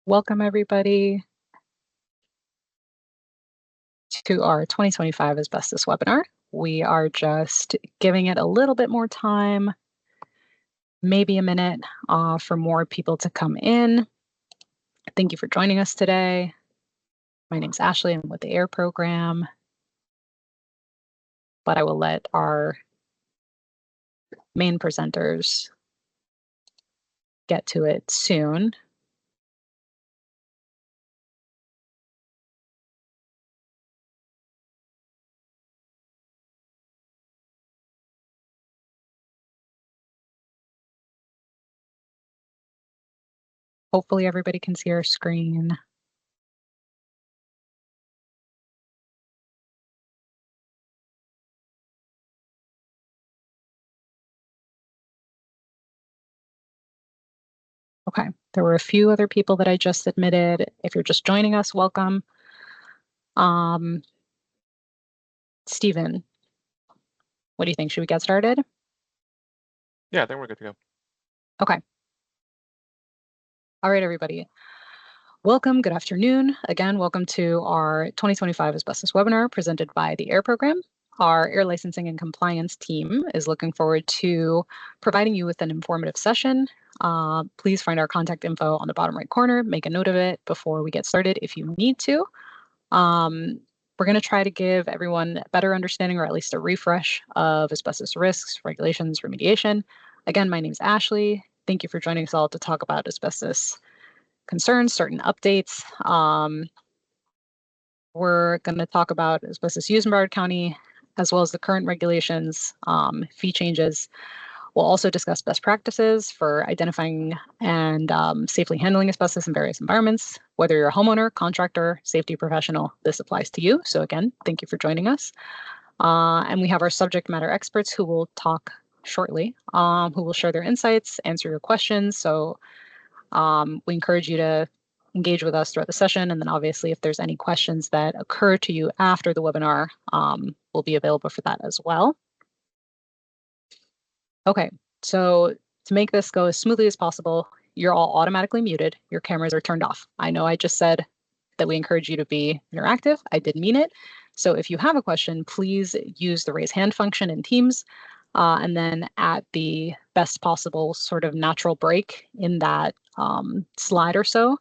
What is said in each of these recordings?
Welcome everybody to our 2025 Asbestos Webinar. We are just giving it a little bit more time, maybe a minute for more people to come in. Thank you for joining us today. My name's Ashley, I'm with the AIR program, but I will let our main presenters get to it soon. Hopefully everybody can see our screen. Okay, there were a few other people that I just admitted. If you're just joining us, welcome. Stephen, what do you think? Should we get started? Yeah, I think we're good to go. Okay. All right, everybody. Welcome, good afternoon. Again, welcome to our 2025 Asbestos Webinar presented by the AIR program. Our air licensing and compliance team is looking forward to providing you with an informative session. Please find our contact info on the bottom right corner. Make a note of it before we get started if you need to. We're going to try to give everyone a better understanding or at least a refresh of asbestos risks, regulations, remediation. Again, my name is Ashley. Thank you for joining us all to talk about asbestos concerns, certain updates. We're going to talk about asbestos use in Broward County, as well as the current regulations, fee changes. We'll also discuss best practices for identifying and safely handling asbestos in various environments. Whether you're a homeowner, contractor, safety professional, this applies to you. So again, thank you for joining us. And we have our subject matter experts who will talk shortly, who will share their insights, answer your questions. So we encourage you to engage with us throughout the session. And then obviously, if there's any questions that occur to you after the webinar, we'll be available for that as well. Okay, so to make this go as smoothly as possible, you're all automatically muted. Your cameras are turned off. I know I just said that we encourage you to be interactive. I did mean it. So if you have a question, please use the raise hand function in Teams. And then at the best possible sort of natural break in that slide or so,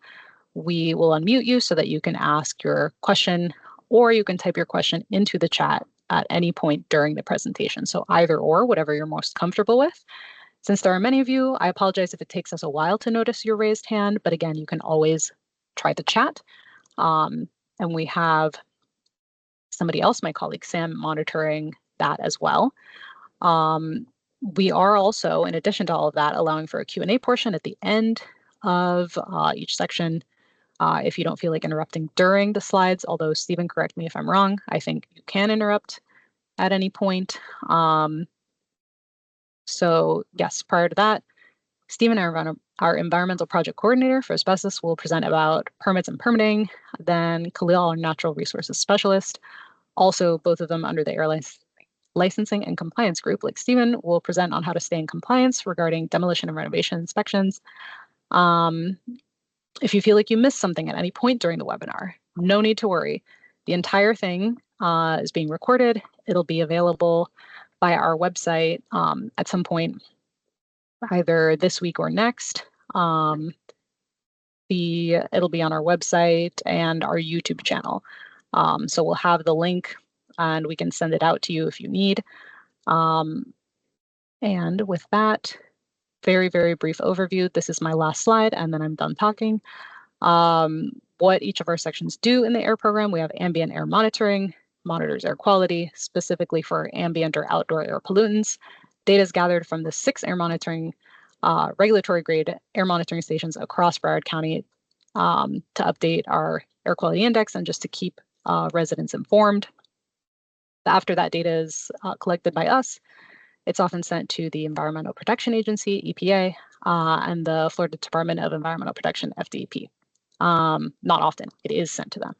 we will unmute you so that you can ask your question, or you can type your question into the chat at any point during the presentation. So either or, whatever you're most comfortable with. Since there are many of you, I apologize if it takes us a while to notice your raised hand, but again, you can always try the chat. And we have somebody else, my colleague Sam, monitoring that as well. We are also, in addition to all of that, allowing for a Q&A portion at the end of each section. If you don't feel like interrupting during the slides, although Stephen, correct me if I'm wrong, I think you can interrupt at any point. So yes, prior to that, Stephen, our environmental project coordinator for asbestos, will present about permits and permitting. Then Khalil, our natural resources specialist, also both of them under the air licensing and compliance group, like Stephen, will present on how to stay in compliance regarding demolition and renovation inspections. If you feel like you missed something at any point during the webinar, no need to worry. The entire thing is being recorded. It'll be available via our website at some point, either this week or next. It'll be on our website and our YouTube channel. So we'll have the link and we can send it out to you if you need. And with that, very, very brief overview. This is my last slide, and then I'm done talking. What each of our sections do in the AIR program: we have ambient air monitoring, monitors air quality, specifically for ambient or outdoor air pollutants. Data is gathered from the 6 air monitoring, regulatory grade air monitoring stations across Broward County to update our air quality index and just to keep residents informed. After that data is collected by us, it's often sent to the Environmental Protection Agency, EPA, and the Florida Department of Environmental Protection, FDEP. Not often, it is sent to them.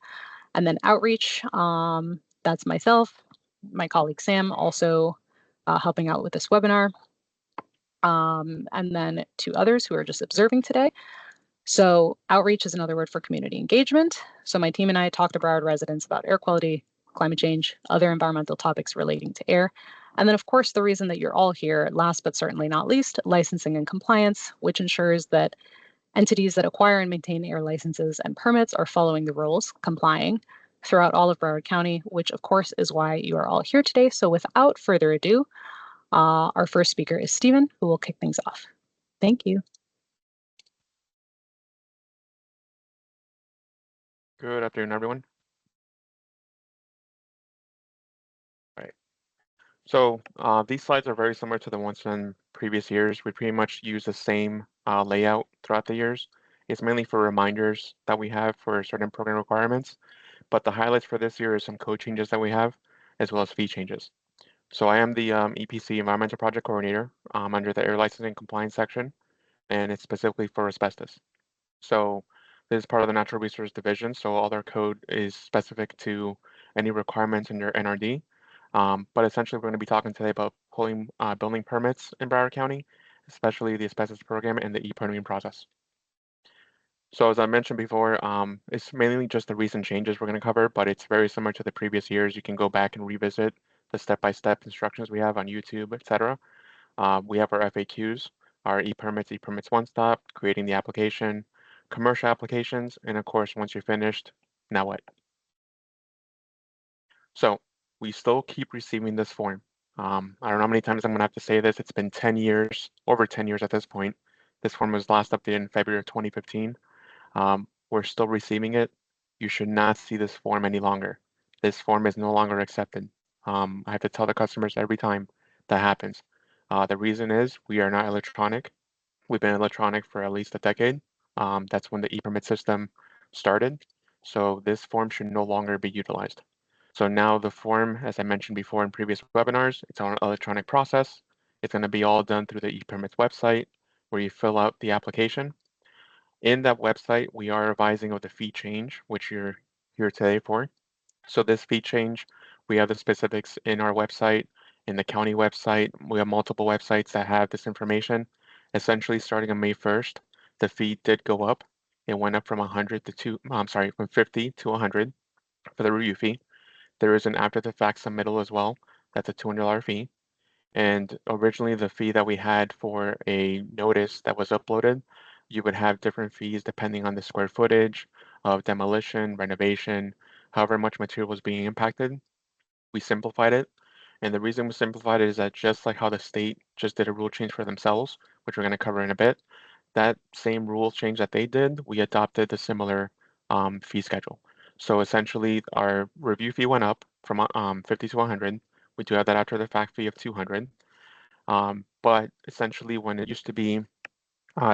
And then outreach, that's myself, my colleague Sam, also helping out with this webinar. And then 2 others who are just observing today. So outreach is another word for community engagement. So my team and I talk to Broward residents about air quality, climate change, other environmental topics relating to air. And then, of course, the reason that you're all here, last but certainly not least, licensing and compliance, which ensures that entities that acquire and maintain air licenses and permits are following the rules, complying throughout all of Broward County, which of course is why you are all here today. So without further ado, our first speaker is Stephen, who will kick things off. Thank you. Good afternoon, everyone. All right. So these slides are very similar to the ones from previous years. We pretty much use the same layout throughout the years. It's mainly for reminders that we have for certain program requirements, but the highlights for this year is some code changes that we have, as well as fee changes. So I am the EPC Environmental Project Coordinator under the Air Licensing Compliance section, and it's specifically for asbestos. So this is part of the Natural Resource Division, so all their code is specific to any requirements in your NRD. But essentially, we're going to be talking today about pulling building permits in Broward County, especially the asbestos program and the ePermitting process. So as I mentioned before, it's mainly just the recent changes we're going to cover, but it's very similar to the previous years. You can go back and revisit the step-by-step instructions we have on YouTube, etc. We have our FAQs, our ePermits one stop, creating the application, commercial applications, and of course, once you're finished, now what? So we still keep receiving this form. I don't know how many times I'm gonna have to say this. It's been 10 years, over 10 years at this point. This form was last updated in February of 2015. We're still receiving it. You should not see this form any longer. This form is no longer accepted. I have to tell the customers every time that happens. The reason is we are not electronic. We've been electronic for at least a decade. That's when the ePermit system started. So this form should no longer be utilized. So now the form, as I mentioned before in previous webinars, it's on an electronic process. It's going to be all done through the ePermits website where you fill out the application. In that website, we are advising of the fee change, which you're here today for. So this fee change, we have the specifics in our website, in the county website. We have multiple websites that have this information. Essentially, starting on May 1st, the fee did go up. It went up from 100 to from 50 to 100 for the review fee. There is an after the fact submittal as well. That's a $200 fee. And originally the fee that we had for a notice that was uploaded, you would have different fees depending on the square footage of demolition, renovation, however much material was being impacted. We simplified it. And the reason we simplified it is that just like how the state just did a rule change for themselves, which we're going to cover in a bit, that same rule change that they did, we adopted the similar fee schedule. So essentially our review fee went up from 50 to 100. We do have that after the fact fee of 200. But essentially when it used to be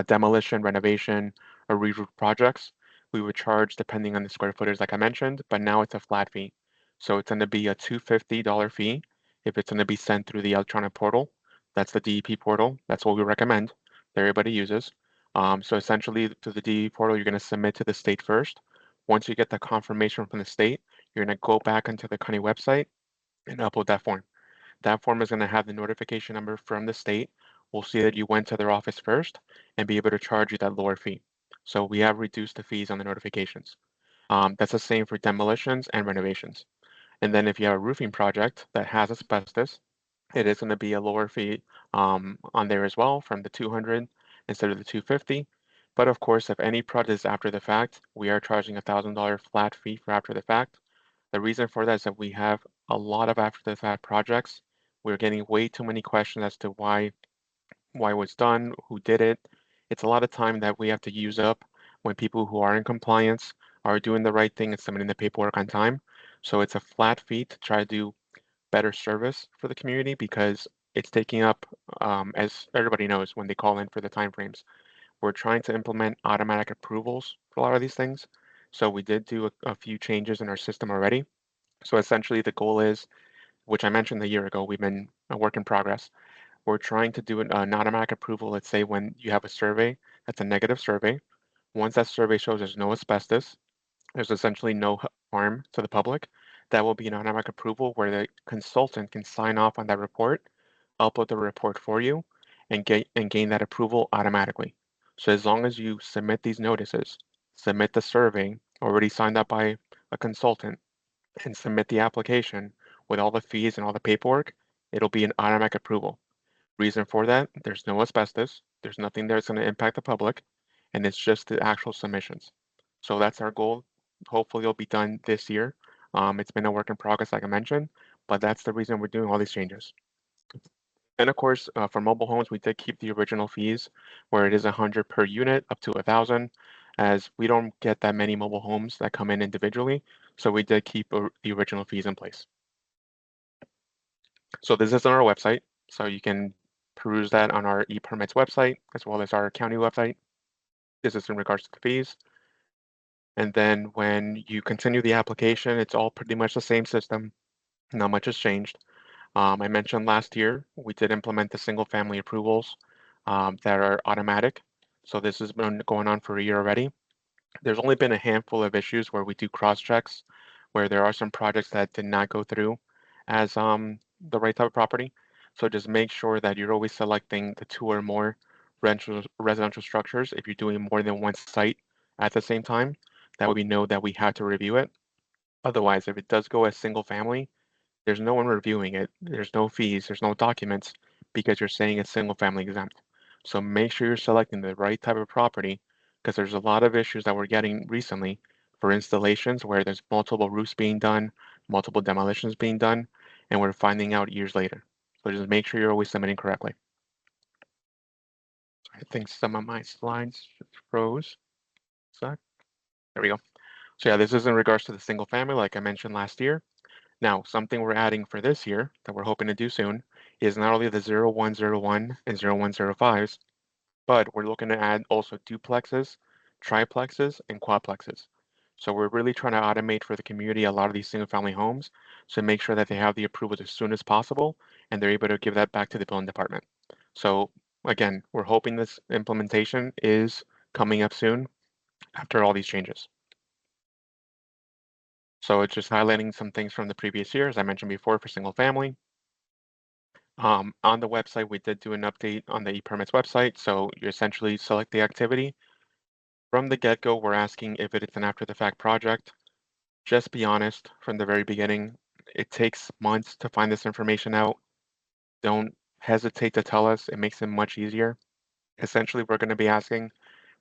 demolition, renovation, or re-roof projects, we would charge depending on the square footage like I mentioned, but now it's a flat fee. So it's going to be a $250 fee if it's going to be sent through the electronic portal. That's the DEP portal. That's what we recommend that everybody uses. So essentially through the DEP portal, you're going to submit to the state first. Once you get the confirmation from the state, you're going to go back into the county website and upload that form. That form is going to have the notification number from the state. We'll see that you went to their office first and be able to charge you that lower fee. So we have reduced the fees on the notifications. That's the same for demolitions and renovations. And then if you have a roofing project that has asbestos, it is going to be a lower fee on there as well from the 200 instead of the 250. But of course, if any project is after the fact, we are charging a $1,000 flat fee for after the fact. The reason for that is that we have a lot of after the fact projects. We're getting way too many questions as to why it was done, who did it. It's a lot of time that we have to use up when people who are in compliance are doing the right thing and submitting the paperwork on time. So it's a flat fee to try to do better service for the community because it's taking up, as everybody knows, when they call in for the timeframes. We're trying to implement automatic approvals for a lot of these things. So we did do a few changes in our system already. So essentially the goal is, which I mentioned a year ago, we've been a work in progress. We're trying to do an automatic approval. Let's say when you have a survey, that's a negative survey. Once that survey shows there's no asbestos, there's essentially no harm to the public, that will be an automatic approval where the consultant can sign off on that report, upload the report for you, and gain that approval automatically. So as long as you submit these notices, submit the survey already signed up by a consultant, and submit the application with all the fees and all the paperwork, it'll be an automatic approval. Reason for that, there's no asbestos, there's nothing there that's going to impact the public, and it's just the actual submissions. So that's our goal. Hopefully it'll be done this year. It's been a work in progress, like I mentioned, but that's the reason we're doing all these changes. And of course, for mobile homes, we did keep the original fees where it is 100 per unit up to 1,000, as we don't get that many mobile homes that come in individually. So we did keep the original fees in place. So this is on our website. So you can peruse that on our ePermits website, as well as our county website. This is in regards to the fees. And then when you continue the application, it's all pretty much the same system. Not much has changed. I mentioned last year, we did implement the single family approvals that are automatic. So this has been going on for a year already. There's only been a handful of issues where we do cross checks, where there are some projects that did not go through as the right type of property. So just make sure that you're always selecting the 2 or more residential structures if you're doing more than one site at the same time. That way we know that we have to review it. Otherwise, if it does go as single family, there's no one reviewing it. There's no fees, there's no documents because you're saying it's single family exempt. So make sure you're selecting the right type of property because there's a lot of issues that we're getting recently for installations where there's multiple roofs being done, multiple demolitions being done, and we're finding out years later. So just make sure you're always submitting correctly. I think some of my slides just froze. There we go. So yeah, this is in regards to the single family, like I mentioned last year. Now, something we're adding for this year that we're hoping to do soon is not only the 0101 and 0105s, but we're looking to add also duplexes, triplexes, and quadplexes. So we're really trying to automate for the community a lot of these single family homes to make sure that they have the approvals as soon as possible and they're able to give that back to the building department. So again, we're hoping this implementation is coming up soon after all these changes. So it's just highlighting some things from the previous year, as I mentioned before, for single family. On the website, we did do an update on the ePermits website. So you essentially select the activity. From the get-go, we're asking if it is an after-the-fact project. Just be honest from the very beginning. It takes months to find this information out. Don't hesitate to tell us. It makes it much easier. Essentially, we're going to be asking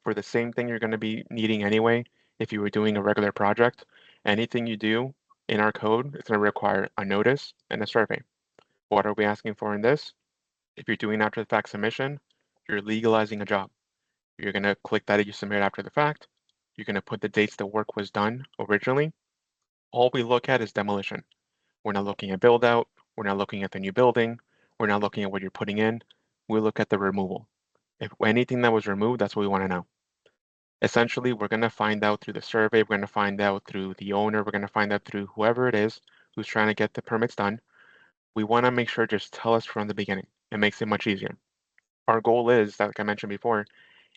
for the same thing you're going to be needing anyway if you were doing a regular project. Anything you do in our code is going to require a notice and a survey. What are we asking for in this? If you're doing after the fact submission, you're legalizing a job. You're going to click that you submit after the fact. You're going to put the dates the work was done originally. All we look at is demolition. We're not looking at build out. We're not looking at the new building. We're not looking at what you're putting in. We look at the removal. If anything that was removed, that's what we want to know. Essentially, we're going to find out through the survey. We're going to find out through the owner. We're going to find out through whoever it is who's trying to get the permits done. We want to make sure just tell us from the beginning. It makes it much easier. Our goal is, like I mentioned before,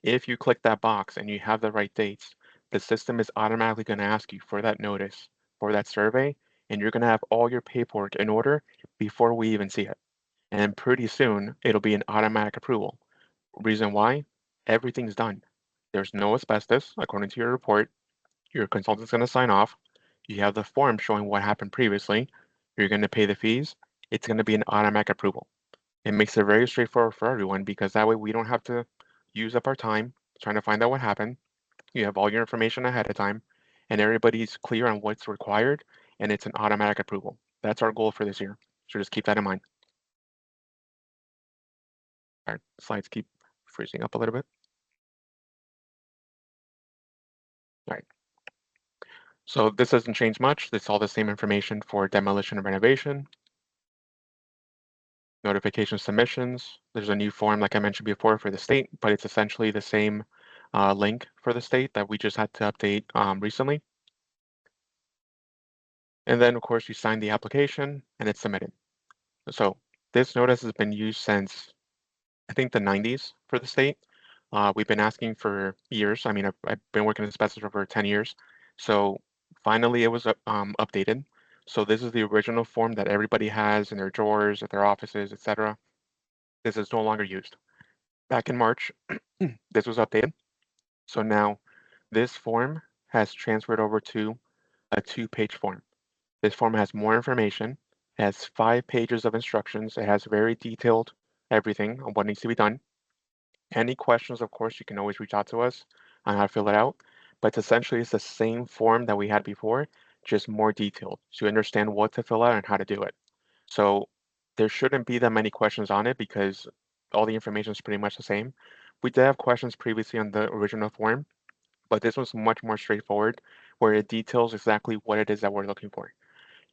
if you click that box and you have the right dates, the system is automatically going to ask you for that notice, for that survey, and you're going to have all your paperwork in order before we even see it. And then pretty soon, it'll be an automatic approval. Reason why? Everything's done. There's no asbestos, according to your report. Your consultant's going to sign off. You have the form showing what happened previously. You're going to pay the fees. It's going to be an automatic approval. It makes it very straightforward for everyone because that way we don't have to use up our time trying to find out what happened. You have all your information ahead of time and everybody's clear on what's required and it's an automatic approval. That's our goal for this year. So just keep that in mind. Our slides keep freezing up a little bit. All right. So this doesn't change much. It's all the same information for demolition and renovation. Notification submissions. There's a new form, like I mentioned before, for the state, but it's essentially the same link for the state that we just had to update recently. And then, of course, you sign the application and it's submitted. So this notice has been used since, I think, the 90s for the state. We've been asking for years. I mean, I've been working in asbestos for over 10 years. So finally, it was updated. So this is the original form that everybody has in their drawers, at their offices, etc. This is no longer used. back in March, this was updated. So now this form has transferred over to a 2-page form. This form has more information, it has 5 pages of instructions, it has very detailed everything on what needs to be done. Any questions, of course, you can always reach out to us on how to fill it out, but essentially it's the same form that we had before, just more detailed, so you understand what to fill out and how to do it. So there shouldn't be that many questions on it because all the information is pretty much the same. We did have questions previously on the original form, but this one's much more straightforward, where it details exactly what it is that we're looking for.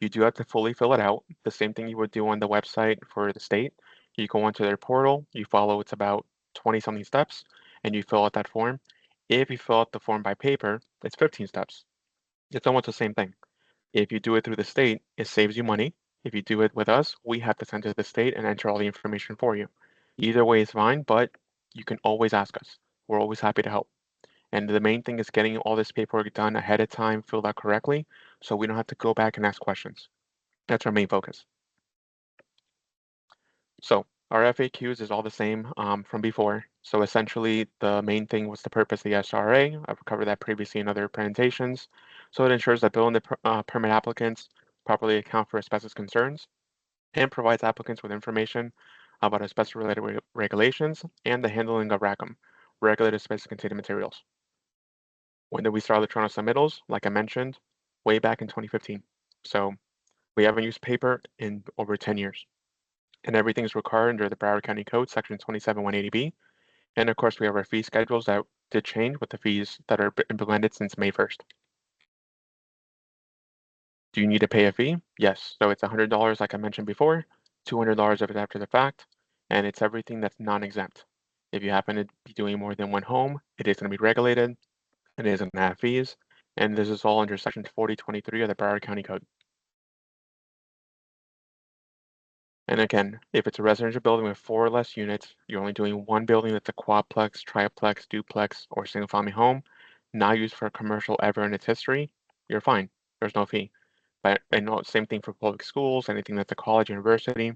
You do have to fully fill it out, the same thing you would do on the website for the state. You go onto their portal, you follow, it's about 20-something steps, and you fill out that form. If you fill out the form by paper, it's 15 steps. It's almost the same thing. If you do it through the state, it saves you money. If you do it with us, we have to send it to the state and enter all the information for you. Either way is fine, but you can always ask us. We're always happy to help. And the main thing is getting all this paperwork done ahead of time, filled out correctly, so we don't have to go back and ask questions. That's our main focus. So our FAQs is all the same from before. So essentially, the main thing was the purpose of the SRRA. I've covered that previously in other presentations. So it ensures that building permit applicants properly account for asbestos concerns and provides applicants with information about asbestos-related regulations and the handling of RACM, regulated asbestos-containing materials. When did we start electronic submittals? Like I mentioned, way back in 2015. So we haven't used paper in over 10 years. And everything is required under the Broward County Code, Section 27180B. And of course, we have our fee schedules that did change with the fees that are implemented since May 1st. Do you need to pay a fee? Yes. So it's $100, like I mentioned before, $200 if it's after the fact, and it's everything that's non-exempt. If you happen to be doing more than one home, it is going to be regulated, it is going to have fees, and this is all under Section 4023 of the Broward County Code. And again, if it's a residential building with 4 or less units, you're only doing one building that's a quadplex, triplex, duplex, or single-family home, not used for commercial ever in its history, you're fine. There's no fee. But and same thing for public schools, anything that's a college, university.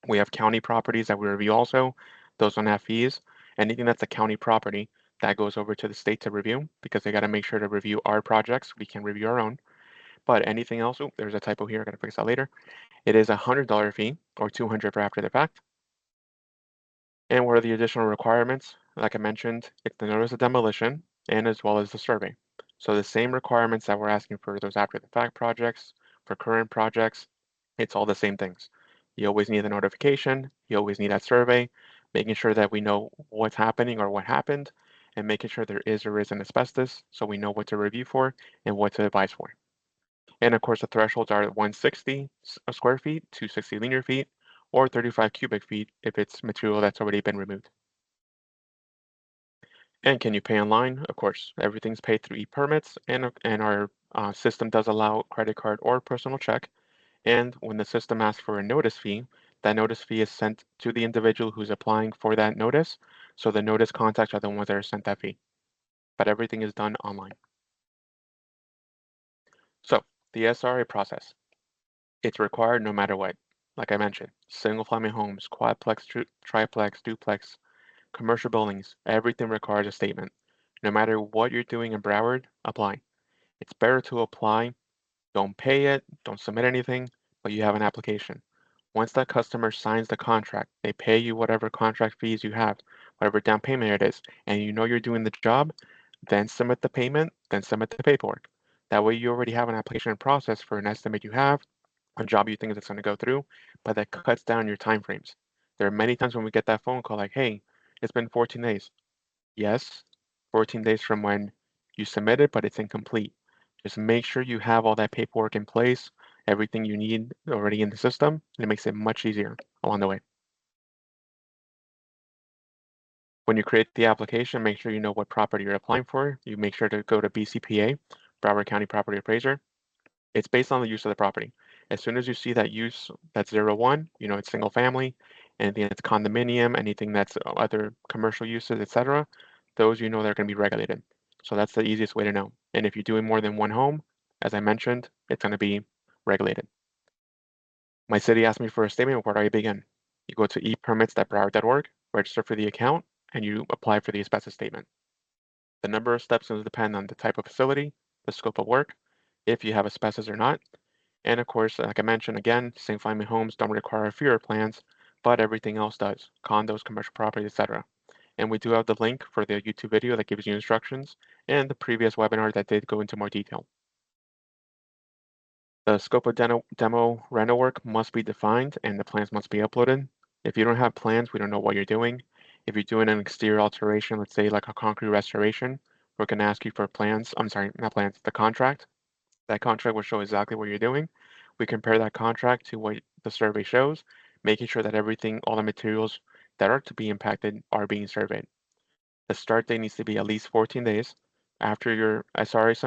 We have county properties that we review also. Those don't have fees. Anything that's a county property, that goes over to the state to review because they got to make sure to review our projects. We can review our own. But anything else, there's a typo here, I got to fix that later. It is a $100 fee or $200 for after the fact. And what are the additional requirements? Like I mentioned, it's the notice of demolition and as well as the survey. So the same requirements that we're asking for those after the fact projects, for current projects, it's all the same things. You always need the notification, you always need that survey, making sure that we know what's happening or what happened, and making sure there is or isn't asbestos so we know what to review for and what to advise for. And of course, the thresholds are 160 square feet, 260 linear feet, or 35 cubic feet if it's material that's already been removed. And can you pay online? Of course, everything's paid through ePermits, and our system does allow credit card or personal check. And when the system asks for a notice fee, that notice fee is sent to the individual who's applying for that notice. So the notice contacts are the ones that are sent that fee. But everything is done online. So the SRRA process. It's required no matter what. Like I mentioned, single-family homes, quadplex, triplex, duplex, commercial buildings, everything requires a statement. No matter what you're doing in Broward, apply. It's better to apply, don't pay it, don't submit anything, but you have an application. Once that customer signs the contract, they pay you whatever contract fees you have, whatever down payment it is, and you know you're doing the job, then submit the payment, then submit the paperwork. That way you already have an application process for an estimate you have, a job you think that's going to go through, but that cuts down your time frames. There are many times when we get that phone call like, hey, it's been 14 days. Yes, 14 days from when you submitted, but it's incomplete. Just make sure you have all that paperwork in place, everything you need already in the system, and it makes it much easier along the way. When you create the application, make sure you know what property you're applying for. You make sure to go to BCPA, Broward County Property Appraiser. It's based on the use of the property. As soon as you see that use, that's 01, you know it's single family. Anything that's condominium, anything that's other commercial uses, etc., those you know they're going to be regulated. So that's the easiest way to know. And if you're doing more than one home, as I mentioned, it's going to be regulated. My city asked me for a statement. Where do I begin? You go to ePermits.broward.org, register for the account, and you apply for the asbestos statement. The number of steps will depend on the type of facility, the scope of work, if you have asbestos or not. And of course, like I mentioned again, single-family homes don't require FERA plans, but everything else does, condos, commercial property, etc. And we do have the link for the YouTube video that gives you instructions and the previous webinar that did go into more detail. The scope of demo reno work must be defined and the plans must be uploaded. If you don't have plans, we don't know what you're doing. If you're doing an exterior alteration, let's say like a concrete restoration, we're going to ask you for plans. I'm sorry, not plans, the contract. That contract will show exactly what you're doing. We compare that contract to what the survey shows, making sure that everything, all the materials that are to be impacted are being surveyed. The start date needs to be at least 14 days after your SRRA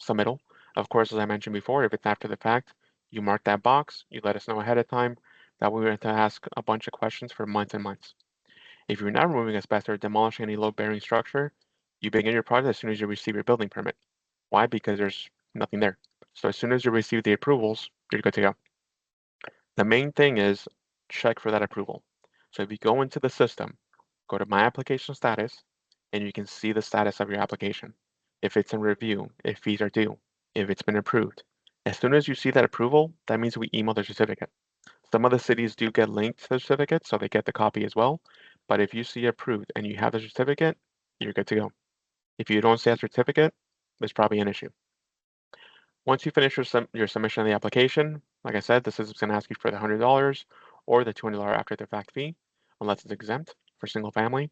submittal. Of course, as I mentioned before, if it's after the fact, you mark that box, you let us know ahead of time. That way we have to ask a bunch of questions for months and months. If you're not removing asbestos or demolishing any load-bearing structure, you begin your project as soon as you receive your building permit. Why? Because there's nothing there. So as soon as you receive the approvals, you're good to go. The main thing is check for that approval. So if you go into the system, go to My Application Status, and you can see the status of your application. If it's in review, if fees are due, if it's been approved. As soon as you see that approval, that means we email the certificate. Some of the cities do get linked to the certificate, so they get the copy as well. But if you see approved and you have the certificate, you're good to go. If you don't see a certificate, there's probably an issue. Once you finish your submission of the application, like I said, this is going to ask you for the $100 or the $200 after the fact fee, unless it's exempt for single family.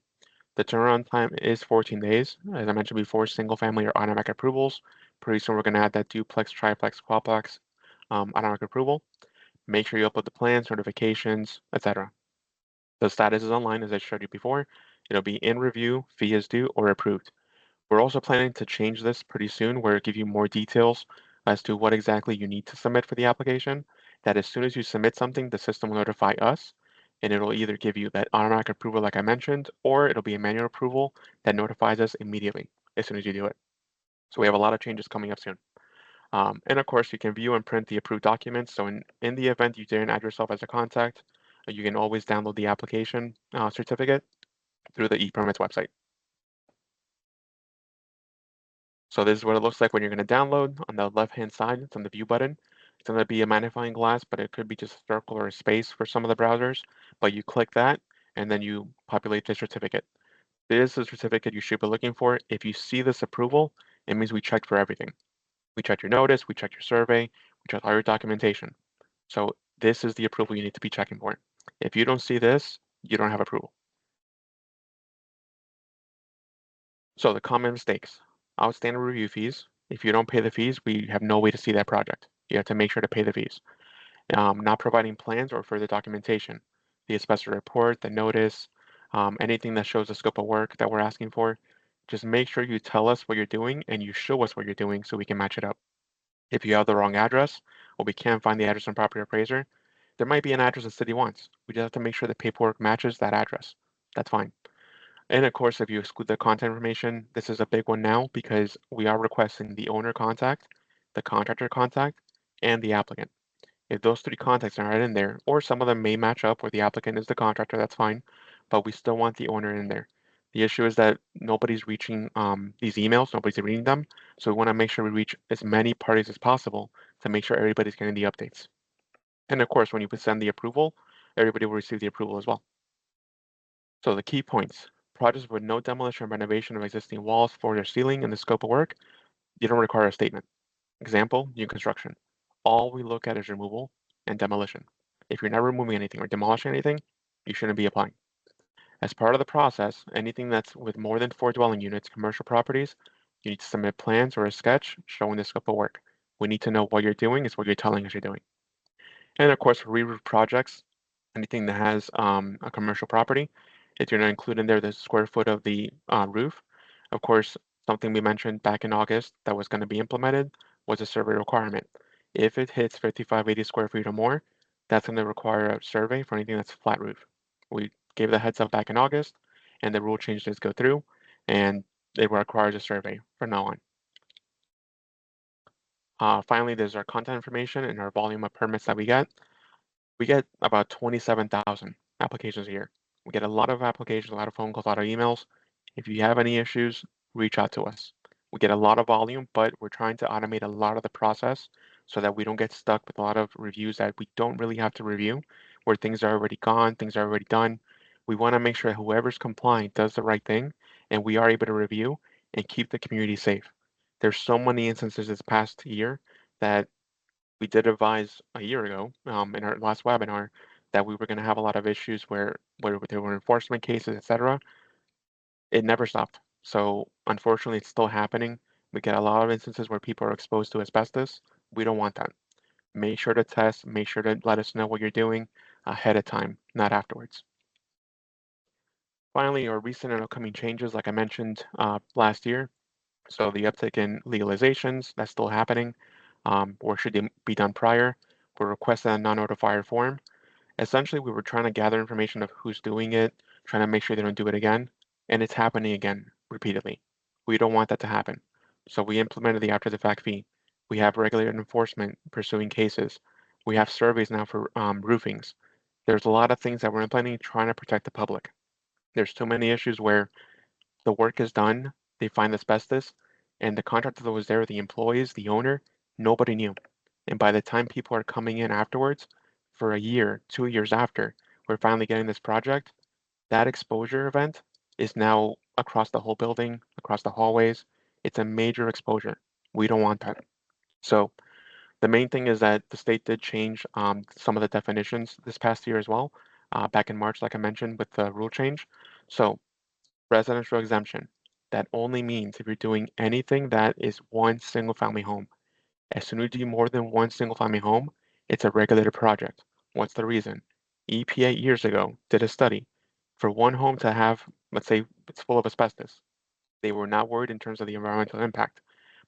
The turnaround time is 14 days. As I mentioned before, single family or automatic approvals. Pretty soon we're going to add that duplex, triplex, quadplex automatic approval. Make sure you upload the plans, notifications, etc. The status is online, as I showed you before. It'll be in review, fee is due, or approved. We're also planning to change this pretty soon, where it give you more details as to what exactly you need to submit for the application. That as soon as you submit something, the system will notify us, and it'll either give you that automatic approval like I mentioned, or it'll be a manual approval that notifies us immediately as soon as you do it. So we have a lot of changes coming up soon. And of course, you can view and print the approved documents. So in the event you didn't add yourself as a contact, you can always download the application certificate through the ePermits website. So this is what it looks like when you're going to download. On the left-hand side, it's on the view button. It's going to be a magnifying glass, but it could be just a circle or a space for some of the browsers. But you click that, and then you populate the certificate. This is the certificate you should be looking for. If you see this approval, it means we checked for everything. We checked your notice, we checked your survey, we checked all your documentation. So this is the approval you need to be checking for. If you don't see this, you don't have approval. So the common mistakes. Outstanding review fees. If you don't pay the fees, we have no way to see that project. You have to make sure to pay the fees. Not providing plans or further documentation. The asbestos report, the notice, anything that shows the scope of work that we're asking for. Just make sure you tell us what you're doing and you show us what you're doing so we can match it up. If you have the wrong address, or we can't find the address on property appraiser, there might be an address the city wants. We just have to make sure the paperwork matches that address. That's fine. And of course, if you exclude the contact information, this is a big one now because we are requesting the owner contact, the contractor contact, and the applicant. If those three contacts are not in there, or some of them may match up where the applicant is the contractor, that's fine, but we still want the owner in there. The issue is that nobody's reaching these emails, nobody's reading them, so we want to make sure we reach as many parties as possible to make sure everybody's getting the updates. And of course, when you send the approval, everybody will receive the approval as well. So the key points. Projects with no demolition or renovation of existing walls, floors, or ceiling in the scope of work, you don't require a statement. Example, new construction. All we look at is removal and demolition. If you're not removing anything or demolishing anything, you shouldn't be applying. As part of the process, anything that's with more than 4 dwelling units, commercial properties, you need to submit plans or a sketch showing the scope of work. We need to know what you're doing is what you're telling us you're doing. And of course, for re-roof projects, anything that has a commercial property, it's going to include in there the square foot of the roof. Of course, something we mentioned back in August that was going to be implemented was a survey requirement. If it hits 5580 square feet or more, that's going to require a survey for anything that's flat roof. We gave the heads up back in August, and the rule changes go through, and it requires a survey from now on. Finally, there's our contact information and our volume of permits that we get. We get about 27,000 applications a year. We get a lot of applications, a lot of phone calls, a lot of emails. If you have any issues, reach out to us. We get a lot of volume, but we're trying to automate a lot of the process so that we don't get stuck with a lot of reviews that we don't really have to review, where things are already gone, things are already done. We want to make sure whoever's compliant does the right thing and we are able to review and keep the community safe. There's so many instances this past year that we did advise a year ago in our last webinar that we were going to have a lot of issues where there were enforcement cases, etc. It never stopped. So unfortunately, it's still happening. We get a lot of instances where people are exposed to asbestos. We don't want that. Make sure to test, make sure to let us know what you're doing ahead of time, not afterwards. Finally, our recent and upcoming changes, like I mentioned last year. So the uptick in legalizations, that's still happening, or should they be done prior. We're requesting a non-notifier form. Essentially, we were trying to gather information of who's doing it, trying to make sure they don't do it again, and it's happening again repeatedly. We don't want that to happen. So we implemented the after the fact fee. We have regulated enforcement pursuing cases. We have surveys now for roofings. There's a lot of things that we're implementing trying to protect the public. There's too many issues where the work is done, they find asbestos, and the contractor that was there, the employees, the owner, nobody knew. And by the time people are coming in afterwards, for a year, 2 years after, we're finally getting this project, that exposure event is now across the whole building, across the hallways. It's a major exposure. We don't want that. So the main thing is that the state did change some of the definitions this past year as well, back in March, like I mentioned, with the rule change. So residential exemption, that only means if you're doing anything that is one single family home. As soon as you do more than one single family home, it's a regulated project. What's the reason? EPA years ago did a study. For one home to have, let's say it's full of asbestos, they were not worried in terms of the environmental impact.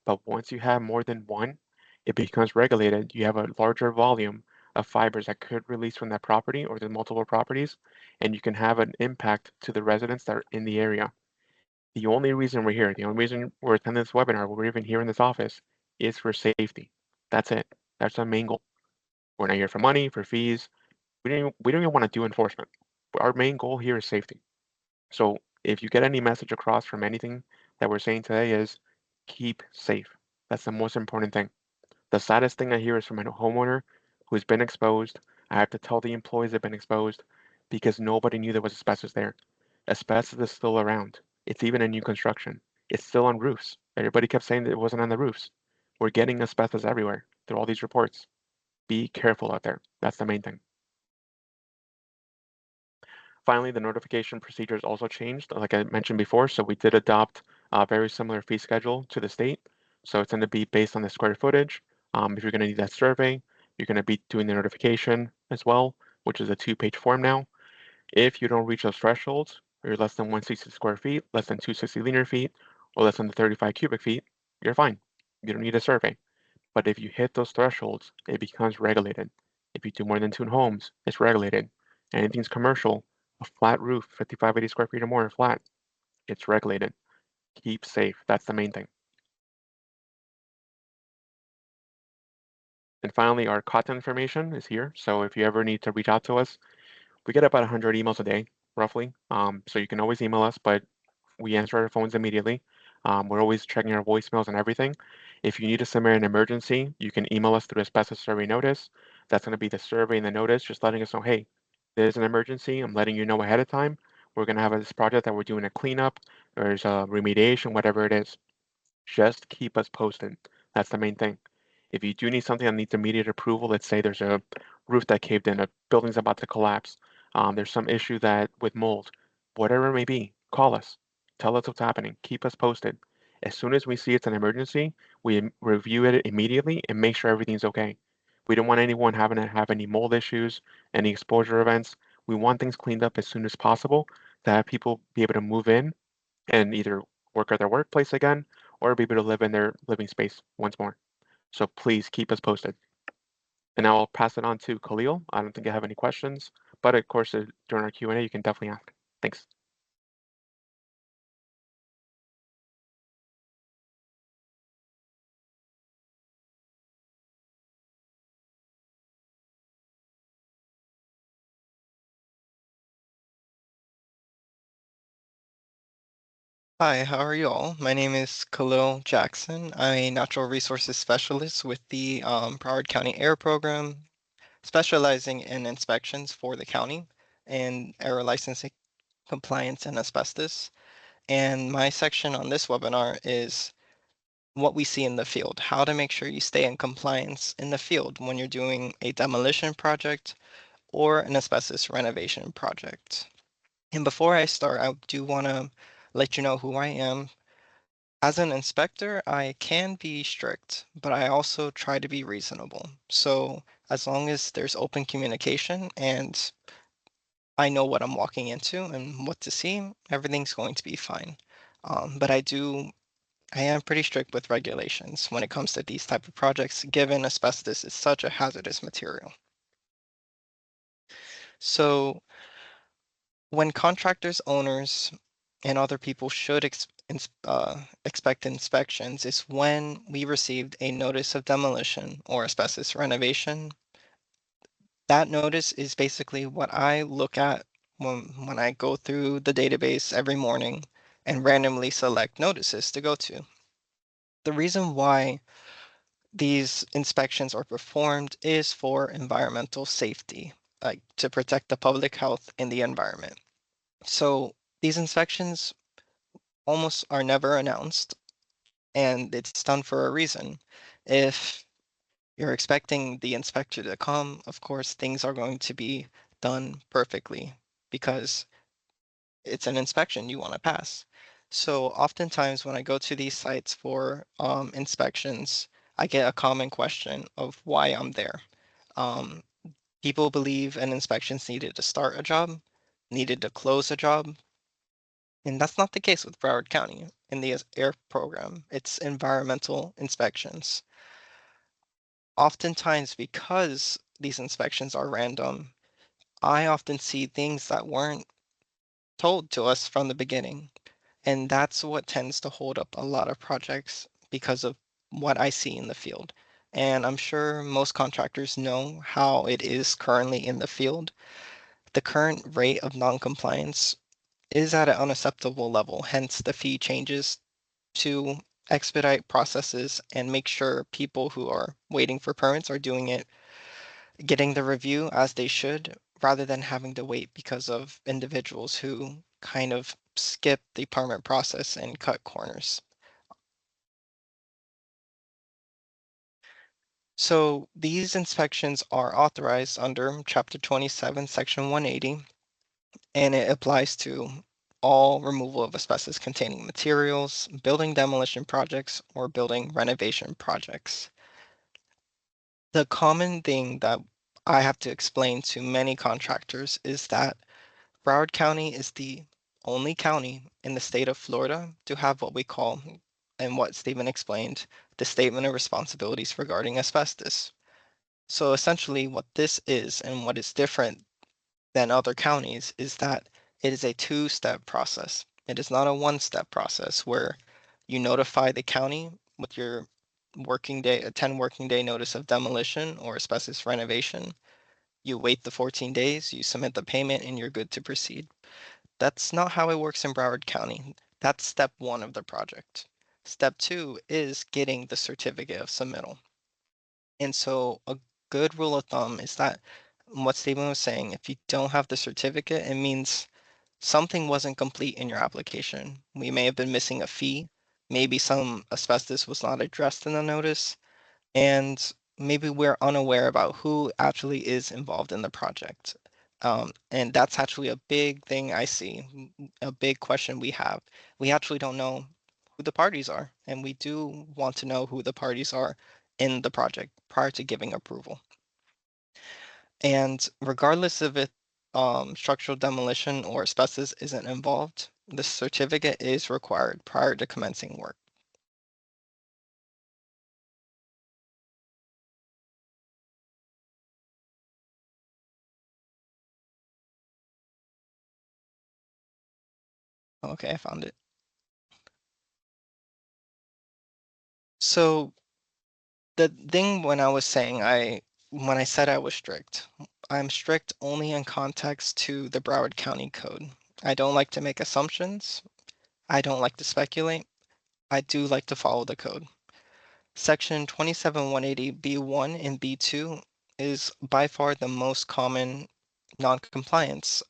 But once you have more than one, it becomes regulated. You have a larger volume of fibers that could release from that property or the multiple properties, and you can have an impact to the residents that are in the area. The only reason we're here, the only reason we're attending this webinar, we're even here in this office, is for safety. That's it. That's our main goal. We're not here for money, for fees. We don't even want to do enforcement. Our main goal here is safety. So if you get any message across from anything that we're saying today is keep safe. That's the most important thing. The saddest thing I hear is from a homeowner who's been exposed. I have to tell the employees they've been exposed because nobody knew there was asbestos there. Asbestos is still around. It's even in new construction. It's still on roofs. Everybody kept saying that it wasn't on the roofs. We're getting asbestos everywhere through all these reports. Be careful out there. That's the main thing. Finally, the notification procedures also changed, like I mentioned before. So we did adopt a very similar fee schedule to the state. So it's going to be based on the square footage. If you're going to need that survey, you're going to be doing the notification as well, which is a 2-page form now. If you don't reach those thresholds, or you're less than 160 square feet, less than 260 linear feet, or less than the 35 cubic feet, you're fine. You don't need a survey. But if you hit those thresholds, it becomes regulated. If you do more than 2 homes, it's regulated. Anything's commercial, a flat roof, 55, 80 square feet or more flat, it's regulated. Keep safe. That's the main thing. And finally, our contact information is here. So if you ever need to reach out to us, we get about 100 emails a day, roughly. So you can always email us, but we answer our phones immediately. We're always checking our voicemails and everything. If you need to submit an emergency, you can email us through asbestos survey notice. That's going to be the survey and the notice, just letting us know, hey, there's an emergency. I'm letting you know ahead of time. We're going to have this project that we're doing a cleanup. There's a remediation, whatever it is. Just keep us posted. That's the main thing. If you do need something that needs immediate approval, let's say there's a roof that caved in, a building's about to collapse, there's some issue that with mold, whatever it may be, call us. Tell us what's happening. Keep us posted. As soon as we see it's an emergency, we review it immediately and make sure everything's okay. We don't want anyone having to have any mold issues, any exposure events. We want things cleaned up as soon as possible to have people be able to move in and either work at their workplace again or be able to live in their living space once more. So please keep us posted. And now I'll pass it on to Khalil. I don't think I have any questions, but of course, during our Q&A, you can definitely ask. Thanks. Hi, how are you all? My name is Khalil Jackson. I'm a natural resources specialist with the Broward County Air Program, specializing in inspections for the county and air licensing compliance and asbestos. And my section on this webinar is what we see in the field, how to make sure you stay in compliance in the field when you're doing a demolition project or an asbestos renovation project. And before I start, I do want to let you know who I am. As an inspector, I can be strict, but I also try to be reasonable. So as long as there's open communication and I know what I'm walking into and what to see, everything's going to be fine. But I am pretty strict with regulations when it comes to these type of projects, given asbestos is such a hazardous material. So when contractors, owners, and other people should expect inspections is when we received a notice of demolition or asbestos renovation. That notice is basically what I look at when I go through the database every morning and randomly select notices to go to. The reason why these inspections are performed is for environmental safety, like to protect the public health and the environment. So these inspections almost are never announced, and it's done for a reason. If you're expecting the inspector to come, of course, things are going to be done perfectly because it's an inspection you want to pass. So oftentimes when I go to these sites for inspections, I get a common question of why I'm there. Um, People believe an inspection's needed to start a job, needed to close a job, and that's not the case with Broward County in the air program. It's environmental inspections. Oftentimes, because these inspections are random, I often see things that weren't told to us from the beginning. And that's what tends to hold up a lot of projects because of what I see in the field. And I'm sure most contractors know how it is currently in the field. The current rate of noncompliance is at an unacceptable level, hence the fee changes to expedite processes and make sure people who are waiting for permits are doing it, getting the review as they should, rather than having to wait because of individuals who kind of skip the permit process and cut corners. So these inspections are authorized under Chapter 27, Section 180, and it applies to all removal of asbestos containing materials, building demolition projects, or building renovation projects. The common thing that I have to explain to many contractors is that Broward County is the only county in the state of Florida to have what we call, and what Stephen explained, the Statement of Responsibilities regarding asbestos. So essentially what this is and what is different than other counties is that it is a two-step process. It is not a one-step process where you notify the county with your working day, a 10 working day notice of demolition or asbestos renovation. You wait the 14 days, you submit the payment, and you're good to proceed. That's not how it works in Broward County. That's step one of the project. Step two is getting the certificate of submittal. And so a good rule of thumb is that what Stephen was saying, if you don't have the certificate, it means something wasn't complete in your application. We may have been missing a fee. Maybe some asbestos was not addressed in the notice, and maybe we're unaware about who actually is involved in the project. And that's actually a big thing I see, a big question we have. We actually don't know who the parties are, and we do want to know who the parties are in the project prior to giving approval. And regardless of if structural demolition or asbestos isn't involved, the certificate is required prior to commencing work. Okay, I found it. So the thing when I was saying when I said I was strict, I'm strict only in context to the Broward County Code. I don't like to make assumptions. I don't like to speculate. I do like to follow the code. Section 27180B1 and B2 is by far the most common non-compliance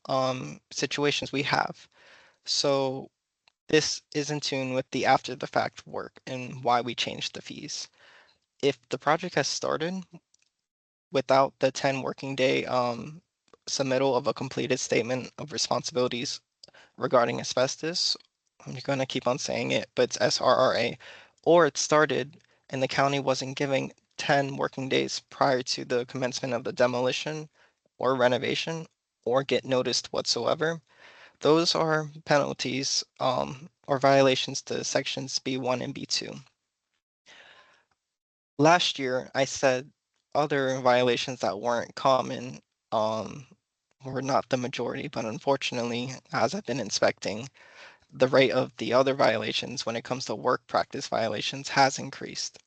situations we have. So this is in tune with the after the fact work and why we changed the fees. If the project has started without the 10 working day submittal of a completed statement of responsibilities regarding asbestos, I'm going to keep on saying it, but it's SRRA, or it started and the county wasn't giving 10 working days prior to the commencement of the demolition or renovation or get noticed whatsoever, those are penalties or violations to sections B1 and B2. Last year, I said other violations that weren't common were not the majority, but unfortunately, as I've been inspecting, the rate of the other violations when it comes to work practice violations has increased.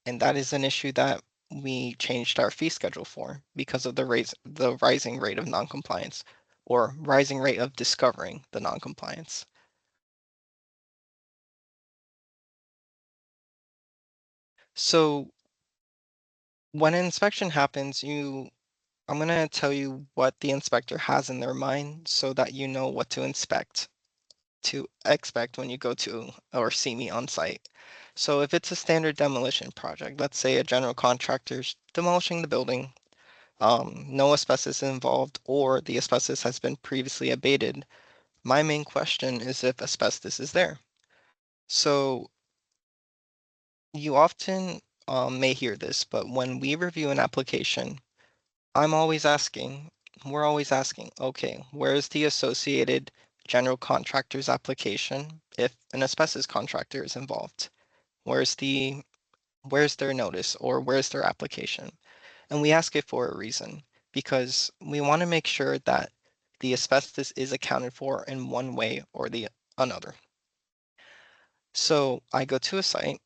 And that is an issue that we changed our fee schedule for because of the rising rate of noncompliance or rising rate of discovering the noncompliance. So when an inspection happens, I'm going to tell you what the inspector has in their mind so that you know what to expect when you go to or see me on site. So if it's a standard demolition project, let's say a general contractor's demolishing the building, no asbestos involved, or the asbestos has been previously abated, my main question is if asbestos is there. So you often may hear this, but when we review an application, we're always asking, okay, where's the associated general contractor's application if an asbestos contractor is involved? Where's their notice or where's their application? And we ask it for a reason because we want to make sure that the asbestos is accounted for in one way or the another. So I go to a site,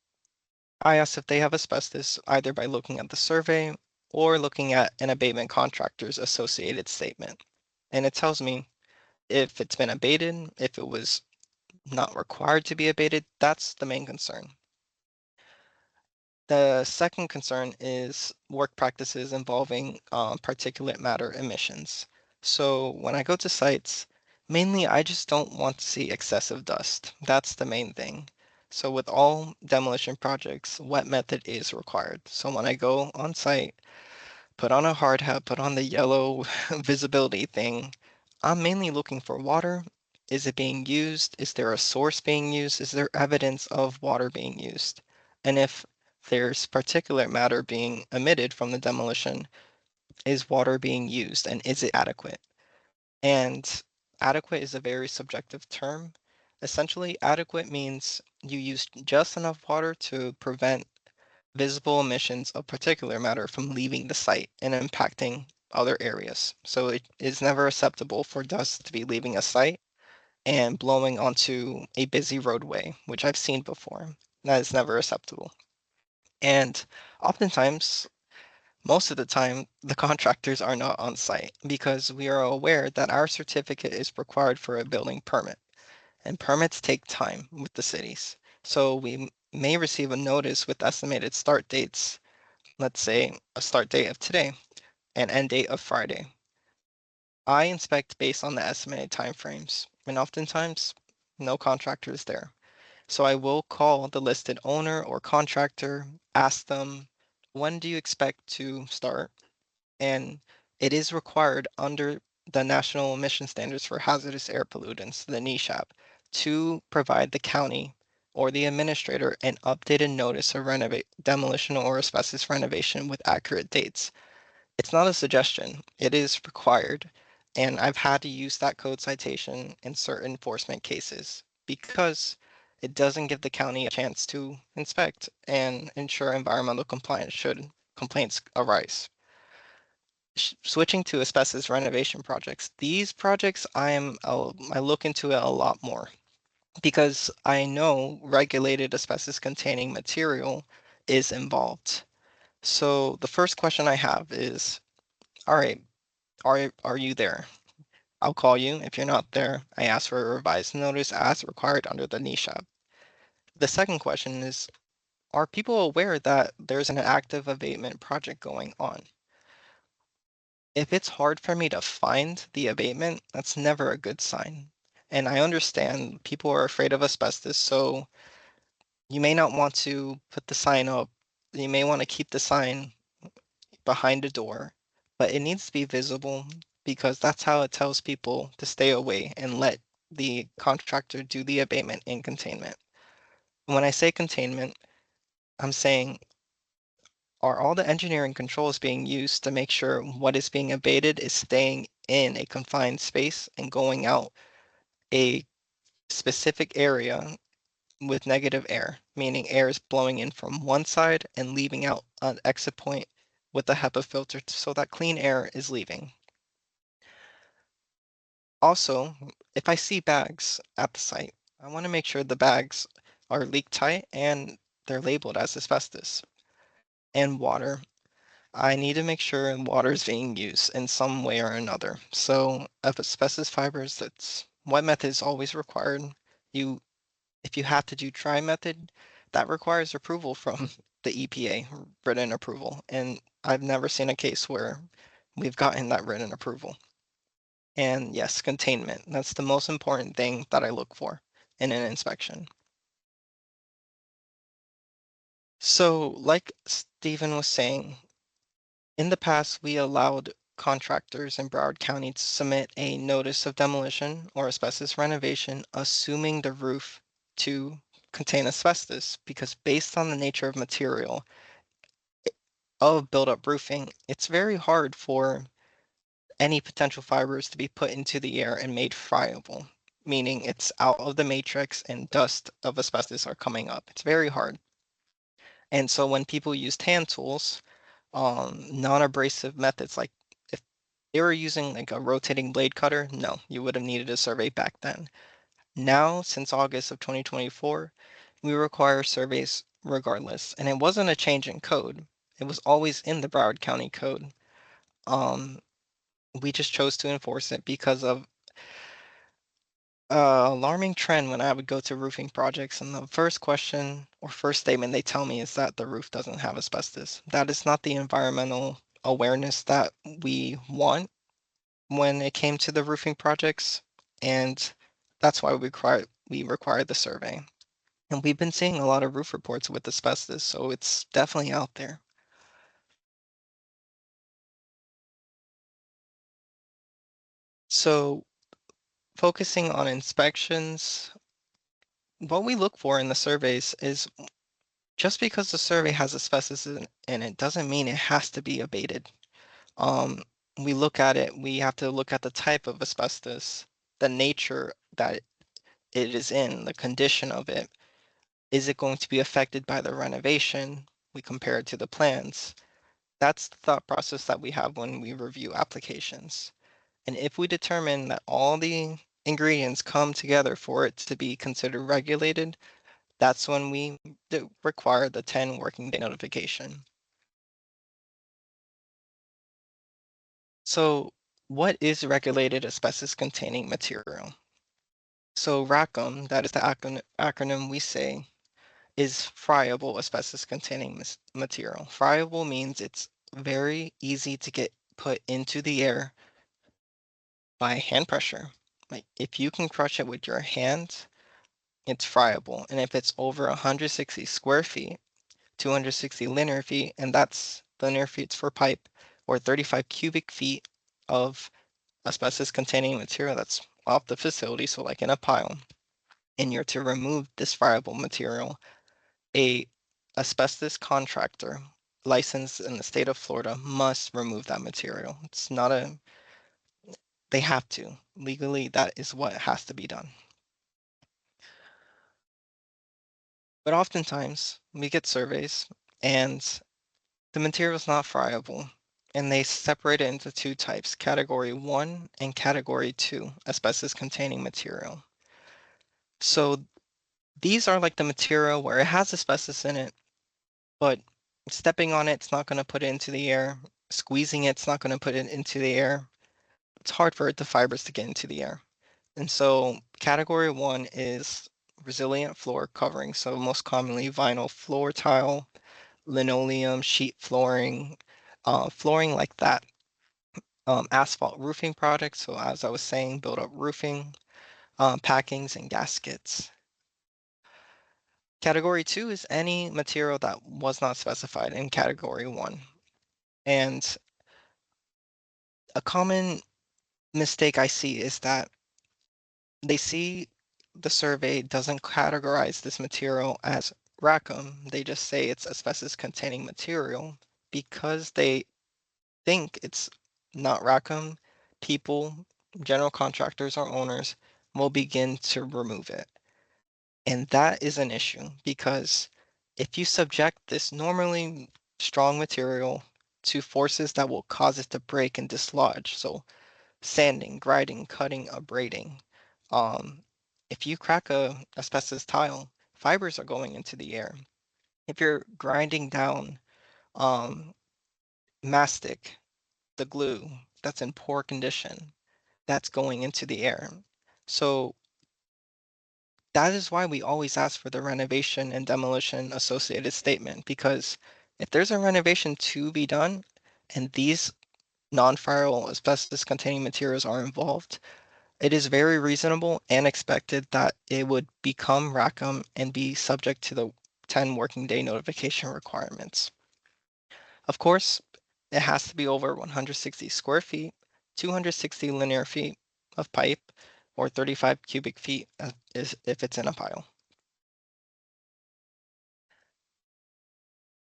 I ask if they have asbestos either by looking at the survey or looking at an abatement contractor's associated statement. And it tells me if it's been abated, if it was not required to be abated, that's the main concern. The second concern is work practices involving particulate matter emissions. So when I go to sites, mainly I just don't want to see excessive dust. That's the main thing. So with all demolition projects, wet method is required. So when I go on site, put on a hard hat, put on the yellow visibility thing, I'm mainly looking for water. Is it being used? Is there a source being used? Is there evidence of water being used? And if there's particulate matter being emitted from the demolition, is water being used and is it adequate? And adequate is a very subjective term. Essentially, adequate means you use just enough water to prevent visible emissions of particulate matter from leaving the site and impacting other areas. So it is never acceptable for dust to be leaving a site and blowing onto a busy roadway, which I've seen before. That is never acceptable. And oftentimes, most of the time, the contractors are not on site because we are aware that our certificate is required for a building permit, and permits take time with the cities. So we may receive a notice with estimated start dates, let's say a start date of today and end date of Friday. I inspect based on the estimated timeframes, and oftentimes no contractor is there. So I will call the listed owner or contractor, ask them, when do you expect to start? And it is required under the National Emission Standards for Hazardous Air Pollutants, the NESHAP, to provide the county or the administrator an updated notice of demolition or asbestos renovation with accurate dates. It's not a suggestion, it is required. And I've had to use that code citation in certain enforcement cases because it doesn't give the county a chance to inspect and ensure environmental compliance should complaints arise. Switching to asbestos renovation projects, these projects I look into it a lot more because I know regulated asbestos containing material is involved. So the first question I have is, all right, are you there? I'll call you. If you're not there, I ask for a revised notice as required under the NESHAP. The second question is, are people aware that there's an active abatement project going on? If it's hard for me to find the abatement, that's never a good sign. And I understand people are afraid of asbestos, so you may not want to put the sign up. You may want to keep the sign behind a door, but it needs to be visible because that's how it tells people to stay away and let the contractor do the abatement in containment. When I say containment, I'm saying, are all the engineering controls being used to make sure what is being abated is staying in a confined space and going out a specific area with negative air, meaning air is blowing in from one side and leaving out an exit point with a HEPA filter so that clean air is leaving. Also, if I see bags at the site, I want to make sure the bags are leak tight and they're labeled as asbestos. And water, I need to make sure water is being used in some way or another. So if asbestos fibers, that's wet method is always required. If you have to do dry method, that requires approval from the EPA, written approval. And I've never seen a case where we've gotten that written approval. And yes, containment. That's the most important thing that I look for in an inspection. So like Stephen was saying, in the past, we allowed contractors in Broward County to submit a notice of demolition or asbestos renovation, assuming the roof to contain asbestos, because based on the nature of material of build-up roofing, it's very hard for any potential fibers to be put into the air and made friable, meaning it's out of the matrix and dust of asbestos are coming up. It's very hard. And so when people use hand tools, non-abrasive methods, like if they were using like a rotating blade cutter, no, you would have needed a survey back then. Now, since August of 2024, we require surveys regardless. And it wasn't a change in code. It was always in the Broward County code. We just chose to enforce it because of alarming trend when I would go to roofing projects, and the first question or first statement they tell me is that the roof doesn't have asbestos. That is not the environmental awareness that we want when it came to the roofing projects, and that's why we require the survey. And we've been seeing a lot of roof reports with asbestos, so it's definitely out there. So focusing on inspections, what we look for in the surveys is just because the survey has asbestos in it doesn't mean it has to be abated. We look at it, we have to look at the type of asbestos, the nature that it is in, the condition of it. Is it going to be affected by the renovation? We compare it to the plans. That's the thought process that we have when we review applications. And if we determine that all the ingredients come together for it to be considered regulated, that's when we require the 10 working day notification. So what is regulated asbestos containing material? So RACM, that is the acronym we say, is friable asbestos containing material. Friable means it's very easy to get put into the air by hand pressure. Like if you can crush it with your hand, it's friable. And if it's over 160 square feet, 260 linear feet, and that's linear feet for pipe, or 35 cubic feet of asbestos containing material that's off the facility, so like in a pile, and you're to remove this friable material, a asbestos contractor licensed in the state of Florida must remove that material. It's not they have to. Legally, that is what has to be done. But oftentimes we get surveys and the material is not friable, and they separate it into two types, category 1 and category 2, asbestos containing material. So these are like the material where it has asbestos in it, but stepping on it, it's not going to put it into the air. Squeezing it's not going to put it into the air. it's hard for the fibers to get into the air. And so category 1 is resilient floor covering. So most commonly vinyl floor tile, linoleum, sheet flooring, flooring like that. Asphalt roofing products. So as I was saying, build up roofing, packings and gaskets. Category 2 is any material that was not specified in category 1. And a common mistake I see is that they see the survey doesn't categorize this material as rackham. They just say it's asbestos containing material because they think it's not rackham. People, general contractors or owners will begin to remove it. And that is an issue because if you subject this normally strong material to forces that will cause it to break and dislodge, so sanding, grinding, cutting, abrading. If you crack a asbestos tile, fibers are going into the air. If you're grinding down mastic, the glue that's in poor condition, that's going into the air. So that is why we always ask for the renovation and demolition associated statement, because if there's a renovation to be done and these non-friable asbestos containing materials are involved, it is very reasonable and expected that it would become rackham and be subject to the 10 working day notification requirements. Of course, it has to be over 160 square feet, 260 linear feet of pipe, or 35 cubic feet if it's in a pile.